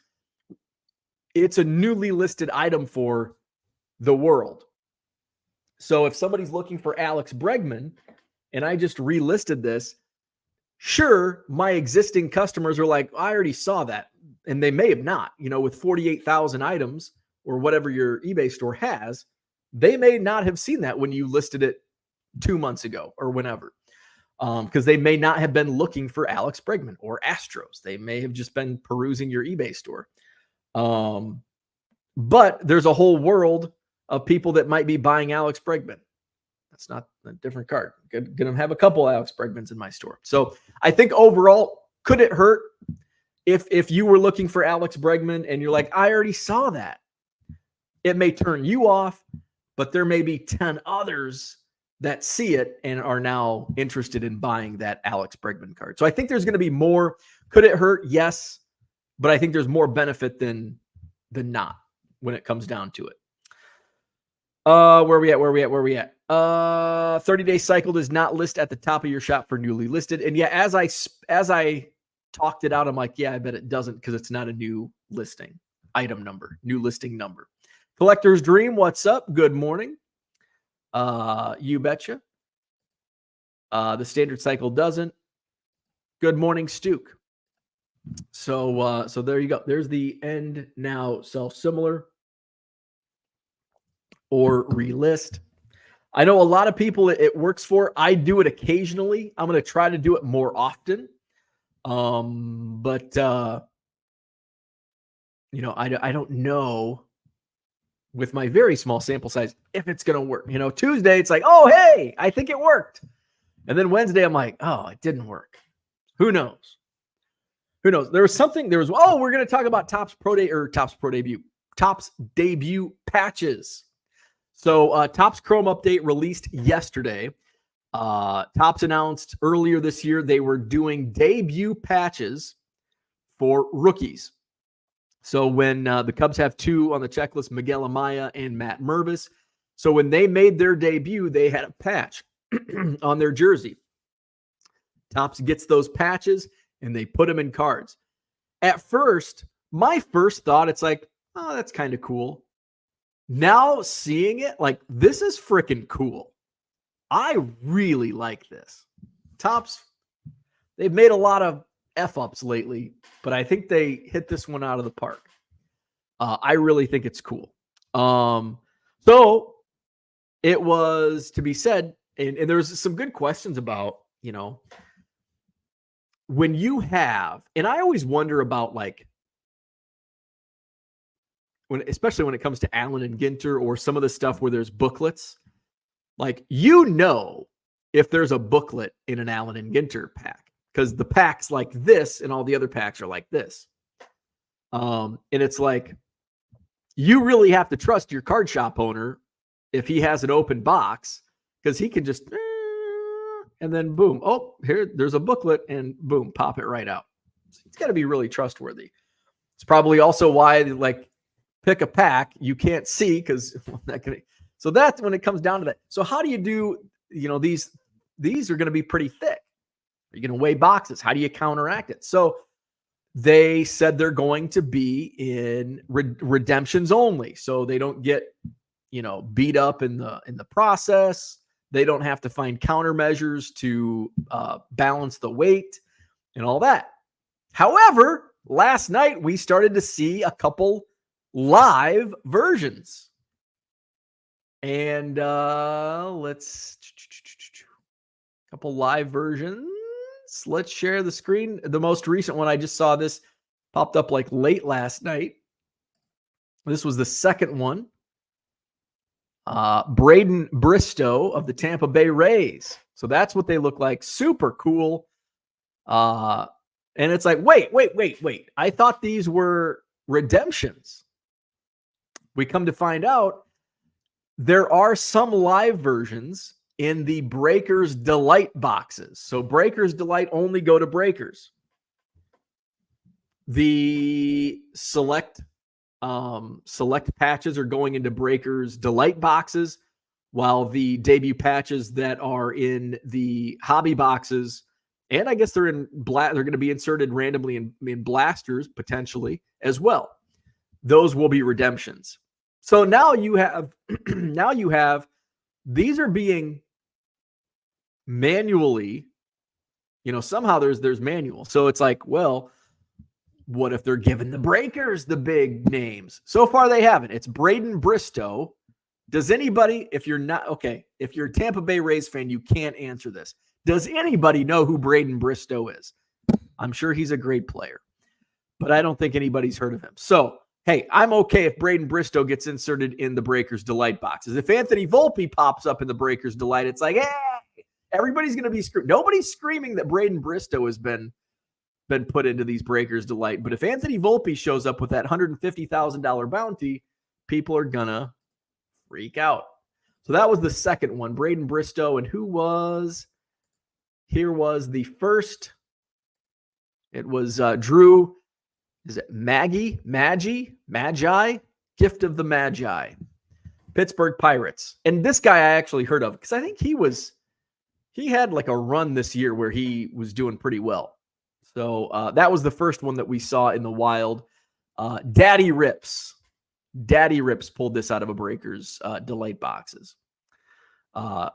[SPEAKER 1] it's a newly listed item for the world. So if somebody's looking for Alex Bregman and I just relisted this, sure, my existing customers are like, I already saw that. And they may have not, you know, with 48,000 items or whatever your eBay store has, they may not have seen that when you listed it 2 months ago or whenever. Because they may not have been looking for Alex Bregman or Astros. They may have just been perusing your eBay store. But there's a whole world of people that might be buying Alex Bregman. That's not a different card. Going to have a couple Alex Bregmans in my store. So I think overall, could it hurt if you were looking for Alex Bregman and you're like, I already saw that? It may turn you off, but there may be 10 others that see it and are now interested in buying that Alex Bregman card. So I think there's going to be more. Could it hurt? Yes. But I think there's more benefit than not when it comes down to it. Where are we at? 30-day cycle does not list at the top of your shop for newly listed. And yeah, as I talked it out, I'm like, yeah, I bet it doesn't because it's not a new listing item number, new listing number. Collector's Dream, what's up? Good morning. You betcha. The standard cycle doesn't. Good morning, Stuke. So there you go. There's the end now sell similar or relist. I know a lot of people it works for. I do it occasionally. I'm going to try to do it more often. But you know, I don't know with my very small sample size if it's going to work. You know, Tuesday it's like, oh, hey, I think it worked. And then Wednesday I'm like, oh, it didn't work. Who knows? We're going to talk about Topps debut patches. So Topps Chrome update released yesterday. Topps announced earlier this year they were doing debut patches for rookies. So when the Cubs have two on the checklist, Miguel Amaya and Matt Mervis. So when they made their debut, they had a patch on their jersey. Topps gets those patches and they put them in cards. At first, my first thought, it's like, oh, that's kind of cool. Now seeing it, like, this is freaking cool. I really like this. Topps, they've made a lot of F-ups lately, but I think they hit this one out of the park. I really think it's cool. So it was to be said, and there was some good questions about, you know, when you have, and I always wonder about, like, especially when it comes to Allen and Ginter or some of the stuff where there's booklets, like, you know, if there's a booklet in an Allen and Ginter pack, because the pack's like this and all the other packs are like this. And it's like, you really have to trust your card shop owner if he has an open box, because he can just, and then boom, oh, there's a booklet, and boom, pop it right out. It's got to be really trustworthy. It's probably also why, like, pick a pack you can't see, because so that's when it comes down to that. So how do you do, these are going to be pretty thick. Are you going to weigh boxes? How do you counteract it? So they said they're going to be in redemptions only, so they don't get, beat up in the process. They don't have to find countermeasures to balance the weight and all that. However, last night we started to see a couple live versions, and let's couple live versions. Let's share the screen. The most recent one, I just saw this popped up like late last night. This was the second one. Braden Bristow of the Tampa Bay Rays. So that's what they look like. Super cool. And it's like, wait. I thought these were redemptions. We come to find out there are some live versions in the Breakers Delight boxes. So Breakers Delight only go to Breakers. The select patches are going into Breakers Delight boxes, while the debut patches that are in the hobby boxes, and I guess they're going to be inserted randomly in blasters potentially as well. Those will be redemptions. So now you have these are being manually, somehow there's manual. So it's like, well, what if they're giving the Breakers the big names? So far they haven't. It's Braden Bristow. Does anybody, if you're a Tampa Bay Rays fan, you can't answer this. Does anybody know who Braden Bristow is? I'm sure he's a great player, but I don't think anybody's heard of him. So, hey, I'm okay if Braden Bristow gets inserted in the Breakers Delight boxes. If Anthony Volpe pops up in the Breakers Delight, it's like, hey, everybody's going to be screaming. Nobody's screaming that Braden Bristow has been put into these Breakers Delight. But if Anthony Volpe shows up with that $150,000 bounty, people are going to freak out. So that was the second one, Braden Bristow. And here was the first. It was Drew. Is it Magi? Gift of the Magi. Pittsburgh Pirates. And this guy I actually heard of, because I think he had like a run this year where he was doing pretty well. So that was the first one that we saw in the wild. Daddy Rips pulled this out of a Breakers Delight boxes.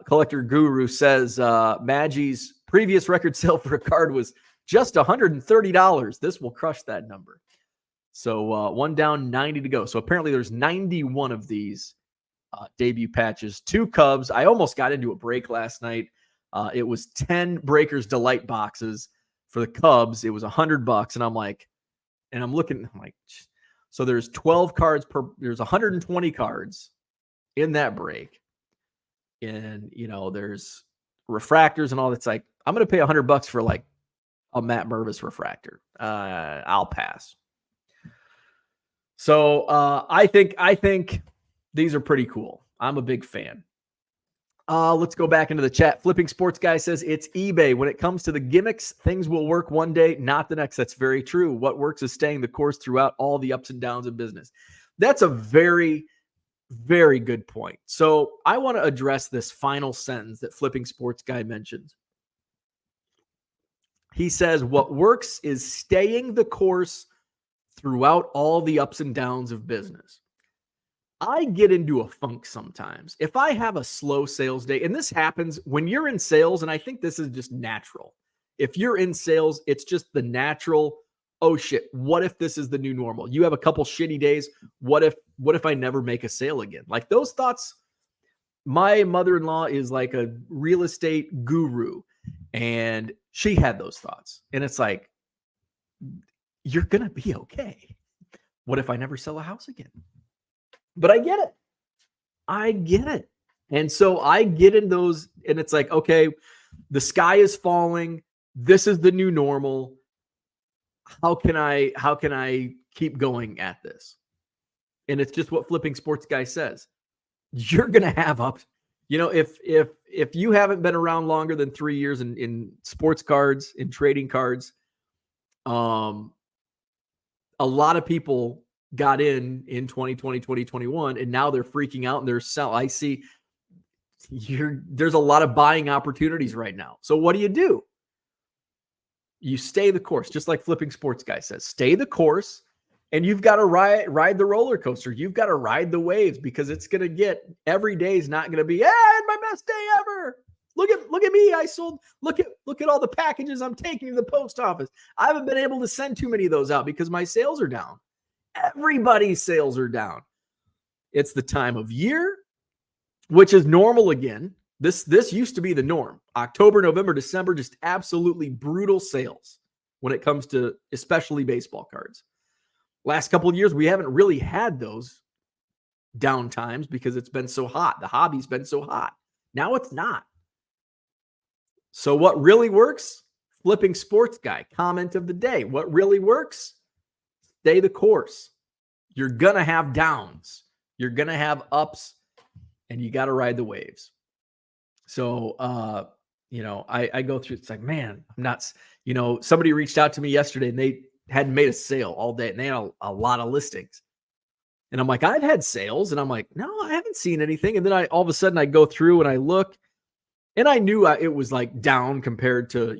[SPEAKER 1] Collector Guru says Magi's previous record sale for a card was just $130. This will crush that number. So one down, 90 to go. So apparently there's 91 of these debut patches. 2 Cubs. I almost got into a break last night. It was 10 Breakers Delight boxes for the Cubs. It was $100, and I'm like, so there's 12 cards there's 120 cards in that break, and there's refractors and all. That's like, I'm gonna pay $100 for like a Matt Mervis refractor. I'll pass. So I think these are pretty cool. I'm a big fan. Let's go back into the chat. Flipping Sports Guy says it's eBay. When it comes to the gimmicks, things will work one day, not the next. That's very true. What works is staying the course throughout all the ups and downs of business. That's a very, very good point. So I want to address this final sentence that Flipping Sports Guy mentions. He says, what works is staying the course throughout all the ups and downs of business. I get into a funk sometimes. If I have a slow sales day, and this happens when you're in sales, and I think this is just natural. If you're in sales, it's just the natural, oh shit, what if this is the new normal? You have a couple shitty days. What if I never make a sale again? Like those thoughts. My mother-in-law is like a real estate guru, and she had those thoughts. And it's like, you're going to be okay. What if I never sell a house again? But I get it. And so I get in those, and it's like, okay, the sky is falling. This is the new normal. How can I keep going at this? And it's just what Flipping Sports Guy says. You're going to have ups. If you haven't been around longer than 3 years in sports cards, in trading cards, a lot of people got in 2020, 2021, and now they're freaking out and they're selling. I see there's a lot of buying opportunities right now. So what do? You stay the course, just like Flipping Sports Guy says. Stay the course, and you've got to ride the roller coaster. You've got to ride the waves, because it's going to get, every day is not going to be, my best day ever. Look at me. I sold. Look at all the packages I'm taking to the post office. I haven't been able to send too many of those out because my sales are down. Everybody's sales are down. It's the time of year, which is normal again. This used to be the norm. October, November, December, just absolutely brutal sales when it comes to especially baseball cards. Last couple of years, we haven't really had those down times because it's been so hot. The hobby's been so hot. Now it's not. So what really works? Flipping Sports Guy, comment of the day. What really works? Stay the course. You're going to have downs. You're going to have ups, and you got to ride the waves. So, I go through, it's like, man, I'm not, somebody reached out to me yesterday and they hadn't made a sale all day and they had a lot of listings. And I'm like, I've had sales. And I'm like, no, I haven't seen anything. And then all of a sudden I go through and I look, and I knew it was like down compared to,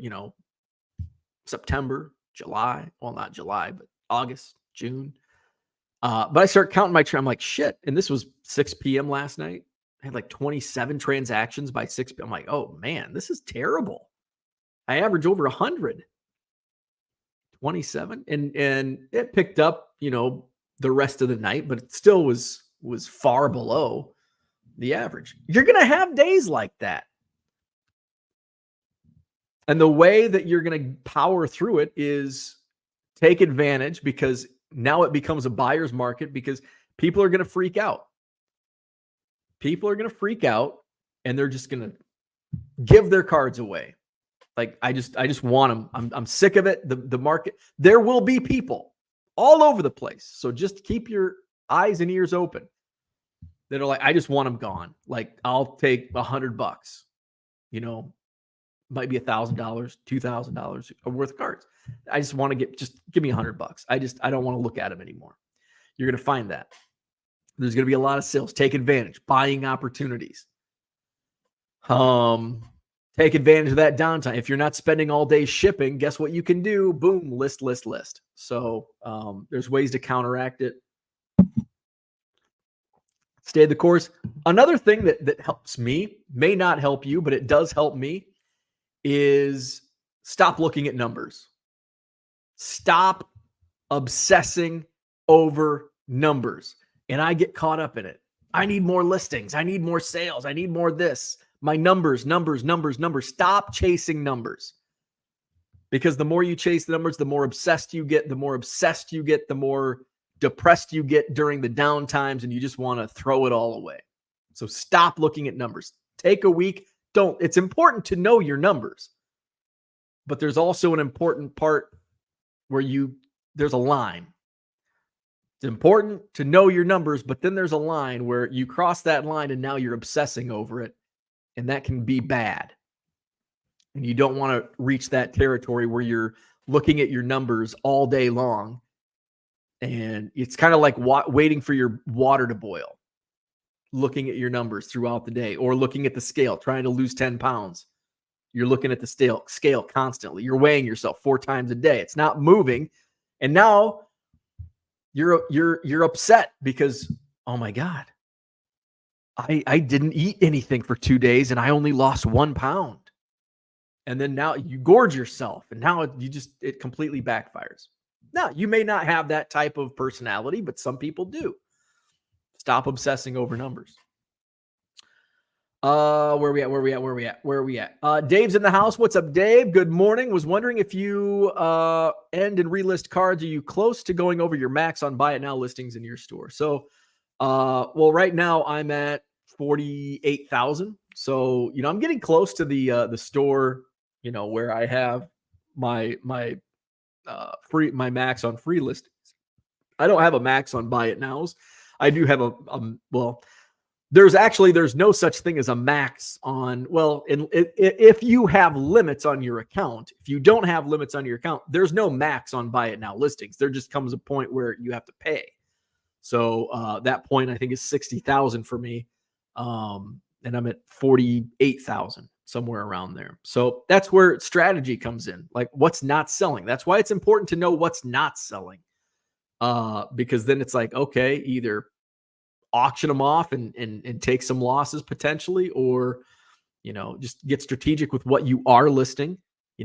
[SPEAKER 1] September, July. Well, not July, but August, June. But I start counting my I'm like, shit. And this was 6 p.m. last night. I had like 27 transactions by 6 p.m. I'm like, oh man, this is terrible. I average over 100. 27. And it picked up, the rest of the night, but it still was far below the average. You're going to have days like that. And the way that you're going to power through it is take advantage, because now it becomes a buyer's market, because people are going to freak out. People are going to freak out, and they're just going to give their cards away. Like, I just want them. I'm sick of it. The market, there will be people all over the place. So just keep your eyes and ears open that are like, I just want them gone. Like, I'll take $100, might be $1,000, $2,000 worth of cards. I just want to give me $100. I don't want to look at them anymore. You're going to find that there's going to be a lot of sales. Take advantage, buying opportunities. Take advantage of that downtime. If you're not spending all day shipping, guess what you can do? Boom, list. So there's ways to counteract it. Stay the course. Another thing that helps me, may not help you, but it does help me, is stop looking at numbers. Stop obsessing over numbers. And I get caught up in it. I need more listings. I need more sales. I need more this. My numbers. Stop chasing numbers. Because the more you chase the numbers, the more obsessed you get. The more obsessed you get, the more depressed you get during the down times, and you just want to throw it all away. So stop looking at numbers. Take a week. It's important to know your numbers. But there's also an important part where there's a line. It's important to know your numbers, but then there's a line where you cross that line and now you're obsessing over it, and that can be bad. And you don't want to reach that territory where you're looking at your numbers all day long. And it's kind of like waiting for your water to boil, looking at your numbers throughout the day, or looking at the scale, trying to lose 10 pounds. You're looking at the scale constantly. You're weighing yourself 4 times a day. It's not moving. And now you're upset because, oh my God, I didn't eat anything for 2 days and I only lost 1 pound. And then now you gorge yourself, and now it completely backfires. Now, you may not have that type of personality, but some people do. Stop obsessing over numbers. Where are we at? Dave's in the house. What's up, Dave? Good morning. Was wondering if you end and relist cards. Are you close to going over your max on buy it now listings in your store? So, well, right now I'm at 48,000. So, I'm getting close to the store, where I have my max on free listings. I don't have a max on buy it nows. I do have well, there's no such thing as a max on, well, if you have limits on your account. If you don't have limits on your account, there's no max on buy it now listings. There just comes a point where you have to pay. So that point I think is 60,000 for me. And I'm at 48,000, somewhere around there. So that's where strategy comes in. Like, what's not selling? That's why it's important to know what's not selling. Because then it's like, okay, either auction them off and take some losses potentially, or, just get strategic with what you are listing.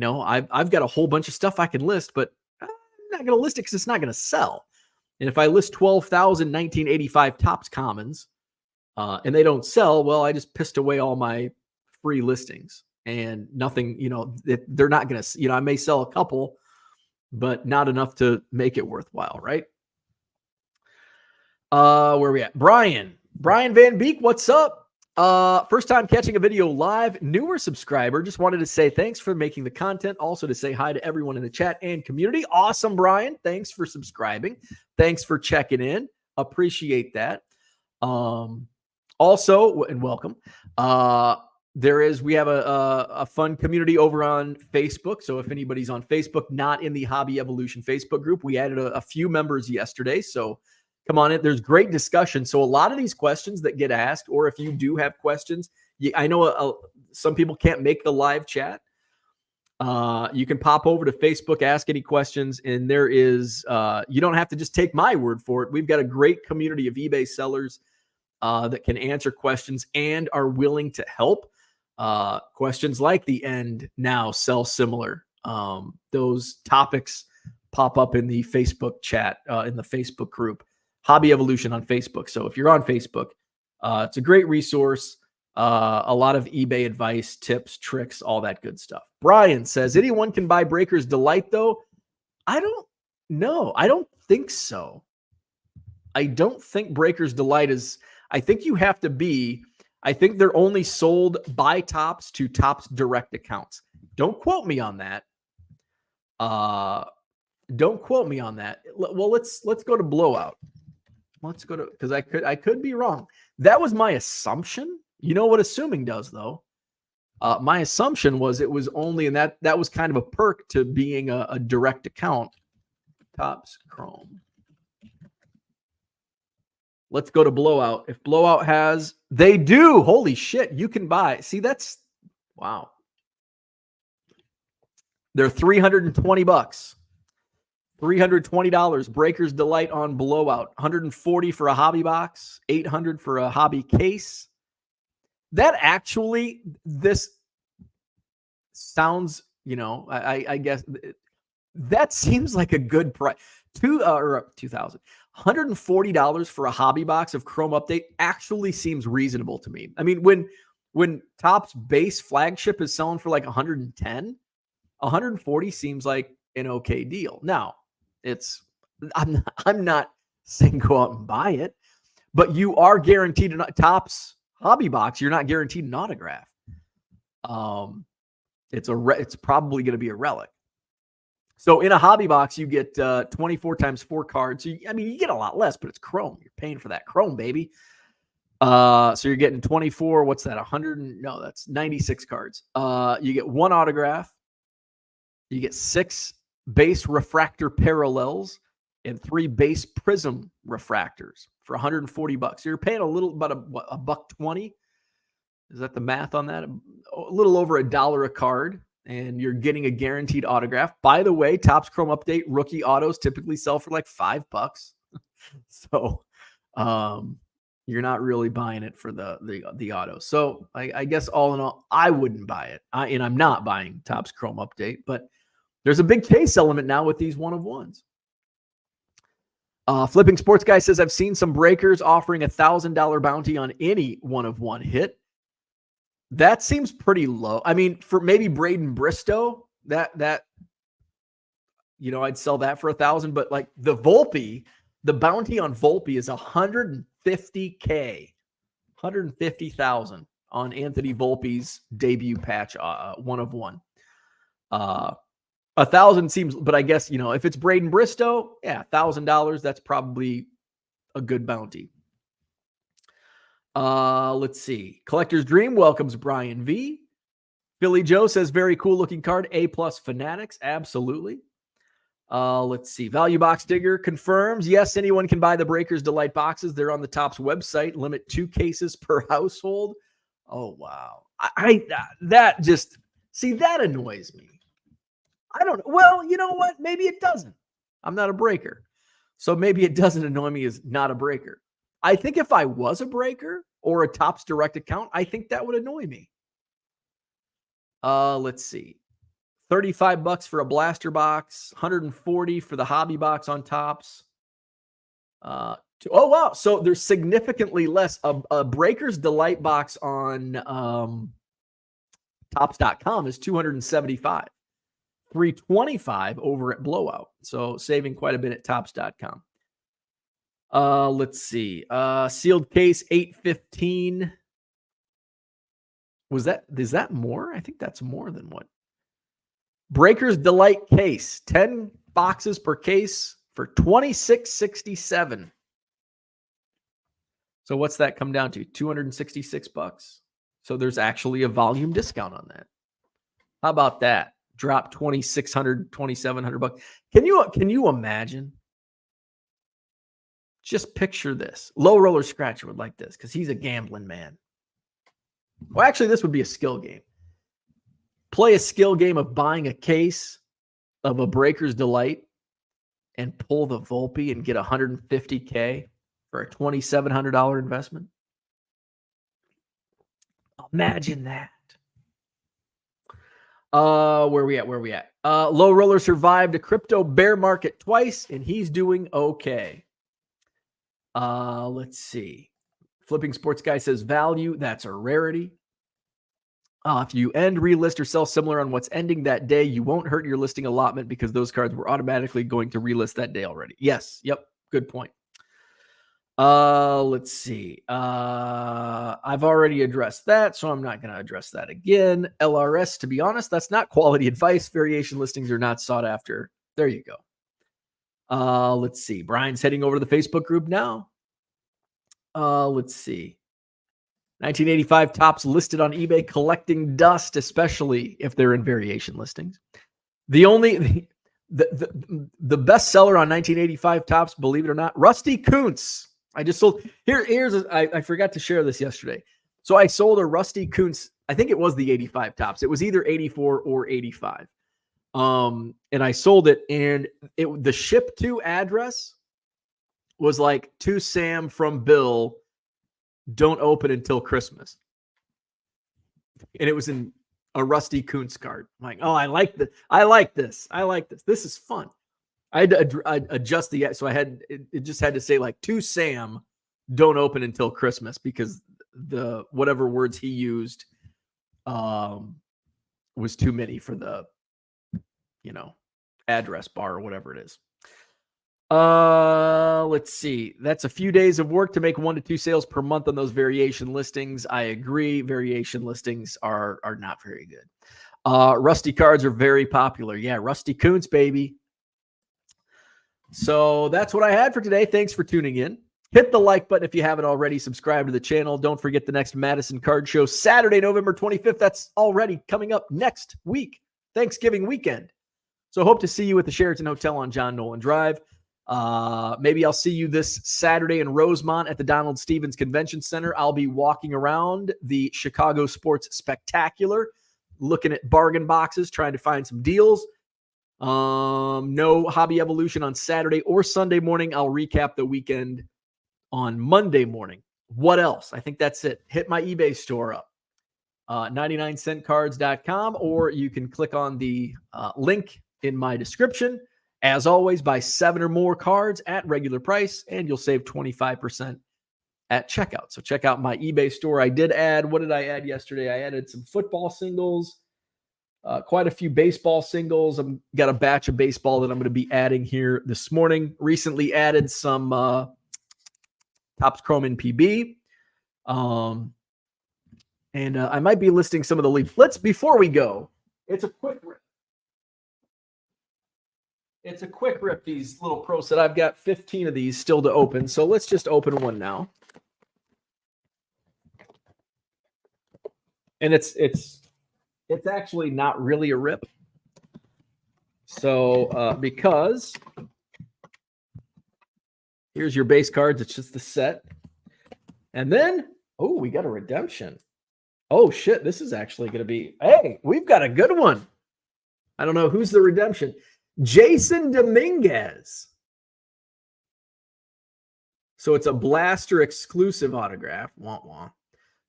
[SPEAKER 1] I've got a whole bunch of stuff I can list, but I'm not going to list it because it's not going to sell. And if I list 12,000 1985 Topps Commons and they don't sell, well, I just pissed away all my free listings and nothing, they're not going to, I may sell a couple, but not enough to make it worthwhile, right? Where are we at? Brian Van Beek, what's up? First time catching a video live, newer subscriber. Just wanted to say thanks for making the content. Also to say hi to everyone in the chat and community. Awesome, Brian. Thanks for subscribing. Thanks for checking in. Appreciate that. Also, and welcome. We have a fun community over on Facebook. So if anybody's on Facebook, not in the Hobby Evolution Facebook group, we added a few members yesterday. So come on in. There's great discussion. So a lot of these questions that get asked, or if you do have questions, I know some people can't make the live chat. You can pop over to Facebook, ask any questions, and there is, you don't have to just take my word for it. We've got a great community of eBay sellers that can answer questions and are willing to help. Questions like the end now, sell similar. Those topics pop up in the Facebook chat, in the Facebook group. Hobby Evolution on Facebook. So if you're on Facebook, it's a great resource. A lot of eBay advice, tips, tricks, all that good stuff. Brian says, anyone can buy Breaker's Delight, though? I don't know. I don't think so. I don't think Breaker's Delight is, I think you have to be, I think they're only sold by Topps to Topps direct accounts. Don't quote me on that. Don't quote me on that. Well, let's go to Blowout. Let's go to, because I could be wrong. That was my assumption. You know what assuming does, though? My assumption was it was only, and that was kind of a perk to being a direct account. Topps Chrome. Let's go to Blowout. If Blowout has, they do. Holy shit, you can buy. See, that's, wow. They're $320. $320. Breaker's Delight on Blowout. $140 for a hobby box. $800 for a hobby case. That actually, this sounds, I guess that seems like a good price. $2,000. $140 for a hobby box of Chrome Update actually seems reasonable to me. I mean, when Topps base flagship is selling for like 110, 140 seems like an okay deal. Now, I'm not saying go out and buy it, but you are guaranteed a Topps hobby box. You're not guaranteed an autograph. It's probably going to be a relic. So in a hobby box, you get 24 times 4 cards. So you get a lot less, but it's Chrome. You're paying for that Chrome, baby. So you're getting 24. What's that? 100? No, that's 96 cards. You get 1 autograph. You get 6 base refractor parallels and 3 base prism refractors for $140. So you're paying about a $1.20. Is that the math on that? A little over $1 a card, and you're getting a guaranteed autograph. By the way, Topps Chrome Update rookie autos typically sell for like $5. So you're not really buying it for the auto. So I guess all in all, I wouldn't buy it. And I'm not buying Topps Chrome Update, but there's a big case element now with these 1-of-1s. Flipping Sports Guy says, I've seen some breakers offering $1,000 bounty on any 1-of-1 hit. That seems pretty low. I mean, for maybe Braden Bristow, that I'd sell that for $1,000. But like the Volpe, the bounty on Volpe is $150K, $150,000 on Anthony Volpe's debut patch, 1-of-1. 1,000 seems, but I guess if it's Braden Bristow, yeah, $1,000. That's probably a good bounty. Let's see. Collector's Dream welcomes Brian V. Philly Joe says, very cool looking card. A+ Fanatics. Absolutely. Let's see. Value Box Digger confirms, yes, anyone can buy the Breakers Delight boxes. They're on the Topps website. Limit 2 cases per household. Oh, wow. That just, see, that annoys me. I don't know. Well, you know what? Maybe it doesn't. I'm not a breaker. So maybe it doesn't annoy me as not a breaker. I think if I was a breaker or a Topps direct account, I think that would annoy me. Let's see. $35 for a blaster box, $140 for the hobby box on Topps. Oh, wow. So there's significantly less. A Breakers Delight box on Topps.com is $275. $325 over at Blowout. So saving quite a bit at Topps.com. Let's see. Sealed case, $815. Is that more? I think that's more than what. Breakers Delight case, 10 boxes per case for $26.67. So what's that come down to? $266. So there's actually a volume discount on that. How about that? Drop $2,600, $2,700. Can you imagine? Just picture this. Low Roller Scratcher would like this because he's a gambling man. Well, actually, this would be a skill game. Play a skill game of buying a case of a Breakers Delight and pull the Volpe and get $150K for a $2,700 investment. Imagine that. Where we at? Low Roller survived a crypto bear market twice, and he's doing okay. Let's see. Flipping Sports Guy says value. That's a rarity. If you end, relist, or sell similar on what's ending that day, you won't hurt your listing allotment because those cards were automatically going to relist that day already. Yes. Yep. Good point. Let's see. I've already addressed that, so I'm not going to address that again. LRS, to be honest, that's not quality advice. Variation listings are not sought after. There you go. Let's see. Brian's heading over to the Facebook group now. Let's see. 1985 Topps listed on eBay collecting dust, especially if they're in variation listings. The best seller on 1985 Topps, believe it or not, Rusty Kuntz. I just sold I forgot to share this yesterday. So I sold a Rusty Kuntz. I think it was the 85 Topps. It was either 84 or 85. And I sold it, and the ship to address was like, to Sam from Bill, don't open until Christmas. And it was in a Rusty Kuntz card. I'm like, oh, I like this. This is fun. I had to adjust so it just had to say like, to Sam, don't open until Christmas, because the whatever words he used was too many for the address bar or whatever it is. Let's see. That's a few days of work to make 1 to 2 sales per month on those variation listings. I agree. Variation listings are not very good. Rusty cards are very popular. Yeah, Rusty Kuntz, baby. So that's what I had for today. Thanks for tuning in. Hit the like button if you haven't already. Subscribe to the channel. Don't forget the next Madison Card Show, Saturday, November 25th. That's already coming up next week, Thanksgiving weekend. So hope to see you at the Sheraton Hotel on John Nolan Drive. Maybe I'll see you this Saturday in Rosemont at the Donald Stevens Convention Center. I'll be walking around the Chicago Sports Spectacular, looking at bargain boxes, trying to find some deals. No Hobby Evolution on Saturday or Sunday morning. I'll recap the weekend on Monday morning. What else? I think that's it. Hit my eBay store up, 99centcards.com, or you can click on the link in my description. As always, buy 7 or more cards at regular price, and you'll save 25% at checkout. So check out my eBay store. I did add, what did I add yesterday? I added some football singles, quite a few baseball singles. I've got a batch of baseball that I'm going to be adding here this morning. Recently added some Topps Chrome and PB. And I might be listing some of the leads. Before we go, it's a quick rip. These little pro set. I've got 15 of these still to open. So let's just open one now. And it's actually not really a rip. So because here's your base cards, it's just the set. And then, oh, we got a redemption. Oh shit, this is actually going to be, hey, we've got a good one. I don't know who's the redemption. Jason Dominguez. So it's a Blaster exclusive autograph. Wah, wah.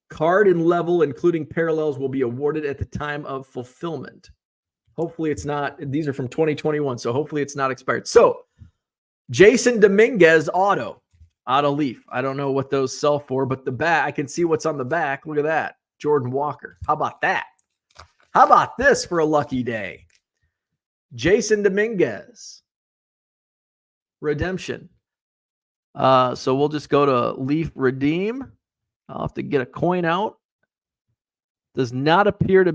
[SPEAKER 1] Card and level, including parallels, will be awarded at the time of fulfillment. Hopefully it's not, these are from 2021, so hopefully it's not expired. So Jason Dominguez auto leaf. I don't know what those sell for, but the back, I can see what's on the back. Look at that. Jordan Walker. How about that? How about this for a lucky day? Jason Dominguez. Redemption. So we'll just go to Leaf Redeem. I'll have to get a coin out. Does not appear to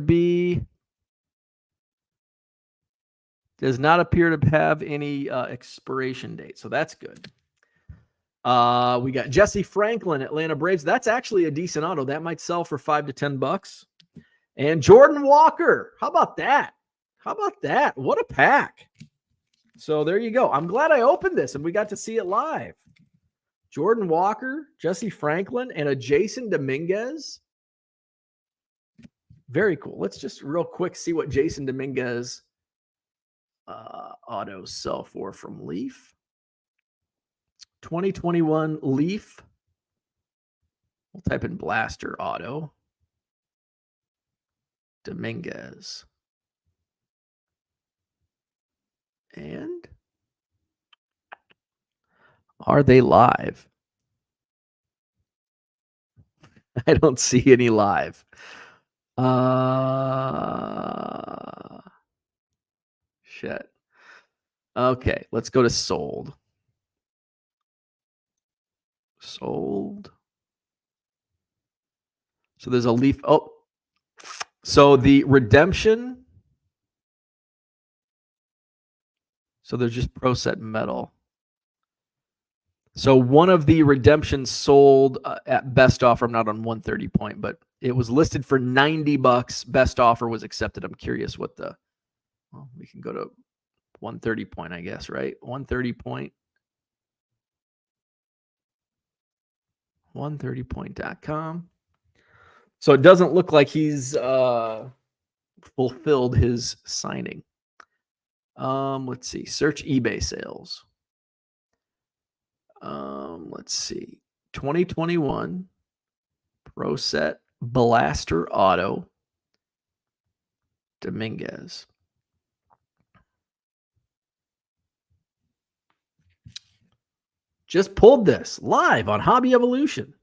[SPEAKER 1] have any expiration date. So that's good. We got Jesse Franklin, Atlanta Braves. That's actually a decent auto. That might sell for $5 to $10. And Jordan Walker. How about that? How about that? What a pack. So there you go. I'm glad I opened this and we got to see it live. Jordan Walker, Jesse Franklin, and a Jason Dominguez. Very cool. Let's just real quick see what Jason Dominguez autos sell for from Leaf. 2021 Leaf. We'll type in Blaster auto. Dominguez. And are they live? I don't see any live. Shit. Okay, let's go to sold. Sold. So there's a Leaf. Oh, so the redemption. So there's just Pro Set Metal. So one of the redemptions sold at best offer. I'm not on 130 point, but it was listed for $90. Best offer was accepted. I'm curious what the, well, we can go to 130 point, I guess, right? 130 point. 130point.com. So it doesn't look like he's fulfilled his signing. Let's see. Search eBay sales. Let's see. 2021 Pro Set Blaster Auto Dominguez. Just pulled this live on Hobby Evolution.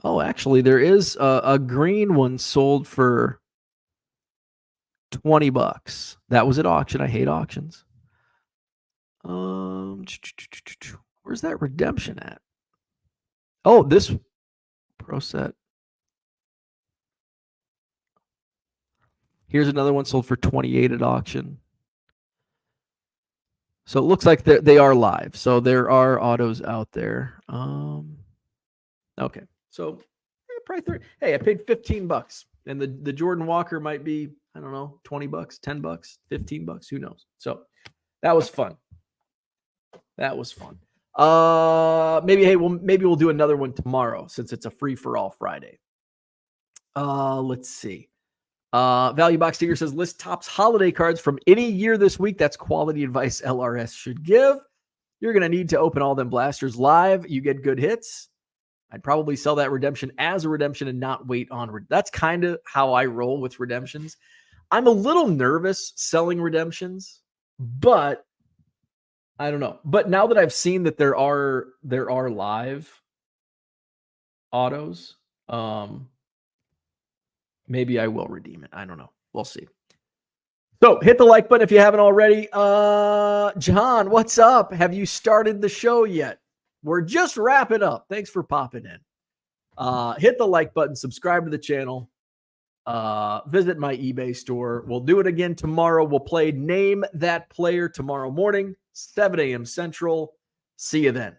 [SPEAKER 1] Oh, actually, there is a green one sold for $20. That was at auction. I hate auctions. Where's that redemption at? Oh, this Pro Set. Here's another one sold for $28 at auction. So it looks like they are live. So there are autos out there. Okay. So probably 30. Hey, I paid $15. And the Jordan Walker might be, I don't know, $20, $10, $15, who knows? So that was fun. That was fun. Maybe we'll do another one tomorrow since it's a free for all Friday. Let's see. Value Box Digger says list Topps holiday cards from any year this week. That's quality advice LRS should give. You're going to need to open all them blasters live. You get good hits. I'd probably sell that redemption as a redemption and not wait on. That's kind of how I roll with redemptions. I'm a little nervous selling redemptions, but I don't know. But now that I've seen that there are live autos, maybe I will redeem it. I don't know. We'll see. So hit the like button if you haven't already. John, what's up? Have you started the show yet? We're just wrapping up. Thanks for popping in. Hit the like button, subscribe to the channel, visit my eBay store. We'll do it again tomorrow. We'll play Name That Player tomorrow morning, 7 a.m. Central. See you then.